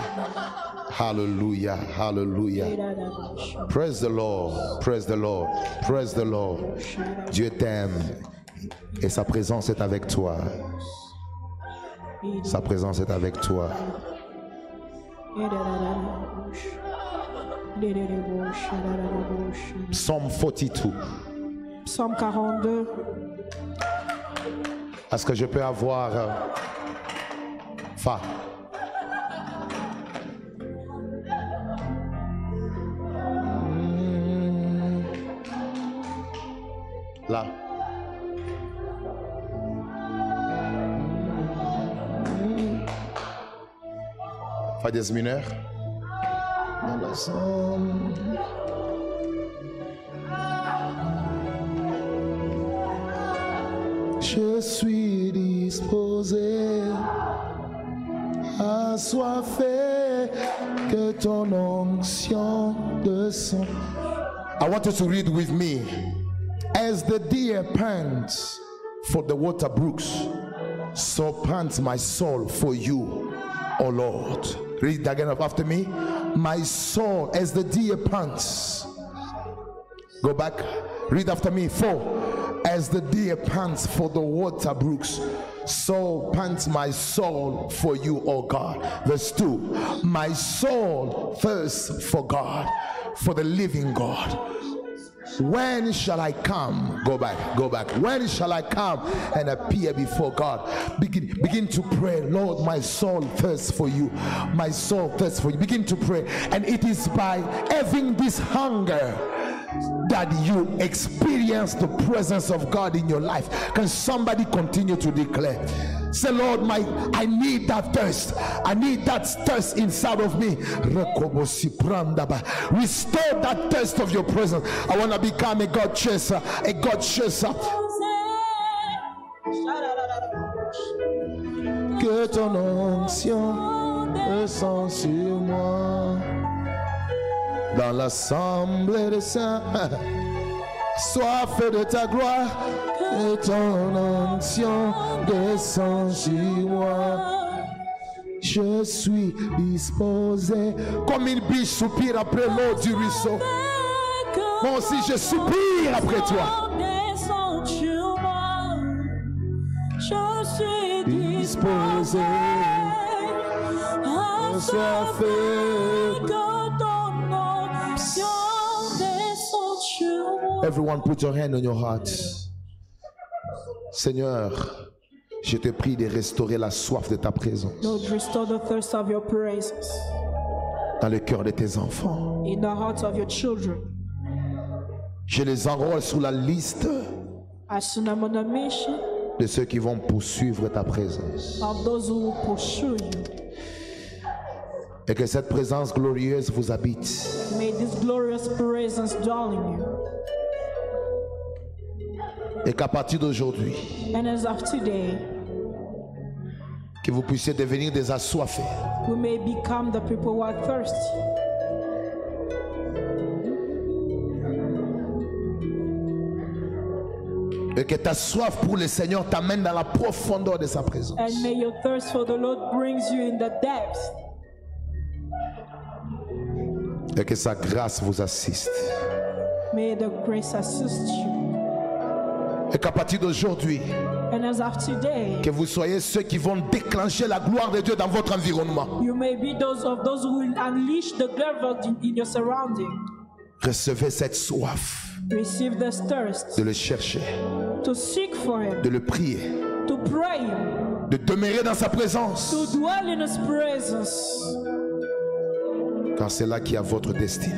S3: Hallelujah, hallelujah. Praise the Lord, praise the Lord, praise the Lord. Dieu t'aime et sa présence est avec toi. Sa présence est avec toi. Psalm 42.
S2: Psalm 42.
S3: Est-ce que je peux avoir Fa? Là. Fa dièse mineur. Dans la somme. Je suis disposé, assoiffé, que ton onction descend. I want you to read with me. As the deer pants for the water brooks, so pants my soul for you, O Lord. Read that again after me. My soul, as the deer pants. Go back. Read after me. 4. As the deer pants for the water brooks, so pants my soul for you, O God. Verse 2. My soul thirsts for God, for the living God. When shall I come? Go back, go back. When shall I come and appear before God? Begin to pray. Lord, my soul thirsts for you. My soul thirsts for you. Begin to pray. And it is by having this hunger that you experience the presence of God in your life. Can somebody continue to declare? Say, Lord, I need that thirst. I need that thirst inside of me. Restore that thirst of your presence. I want to become a God chaser. A God chaser. Que ton onction descende sur moi. Dans l'assemblée des saints, soif de ta gloire, et ton onction descend sur moi. Je suis disposé comme une biche soupire après l'eau du ruisseau. Moi aussi je soupire après toi. Je suis disposé, assoiffé. Everyone put your hand on your heart. Seigneur, je te prie de restaurer la soif de ta présence.
S2: Lord, restore the thirst of your presence
S3: dans le cœur de tes enfants.
S2: in the hearts of your children.
S3: Je les enrôle sur la liste de ceux qui vont poursuivre ta présence.
S2: Of those who will pursue you.
S3: Et que cette présence glorieuse vous habite.
S2: May this glorious presence dwell in you.
S3: Et qu'à partir d'aujourd'hui,
S2: And as of today,
S3: que vous puissiez devenir des assoiffés.
S2: we may become the people who are thirsty.
S3: Et que ta soif pour le Seigneur t'amène dans la profondeur de sa présence.
S2: And may your thirst for the Lord brings you in the depths.
S3: Et que sa grâce vous assiste.
S2: May the grace assist you.
S3: Et qu'à partir d'aujourd'hui,
S2: And as of today,
S3: que vous soyez ceux qui vont déclencher la gloire de Dieu dans votre environnement.
S2: you may be those who will unleash the glory in your surrounding.
S3: Recevez cette soif
S2: Receive this thirst
S3: de le chercher,
S2: to seek for him,
S3: de le prier,
S2: to pray him,
S3: de demeurer dans sa présence,
S2: to dwell in his presence.
S3: car c'est là qu'il y a votre destinée.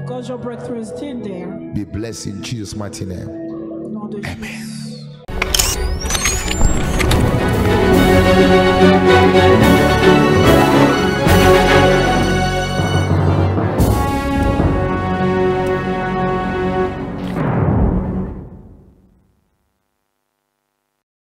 S2: Because your breakthrough is still there.
S3: Be blessed in Jesus' mighty name.
S2: Nom de Jésus.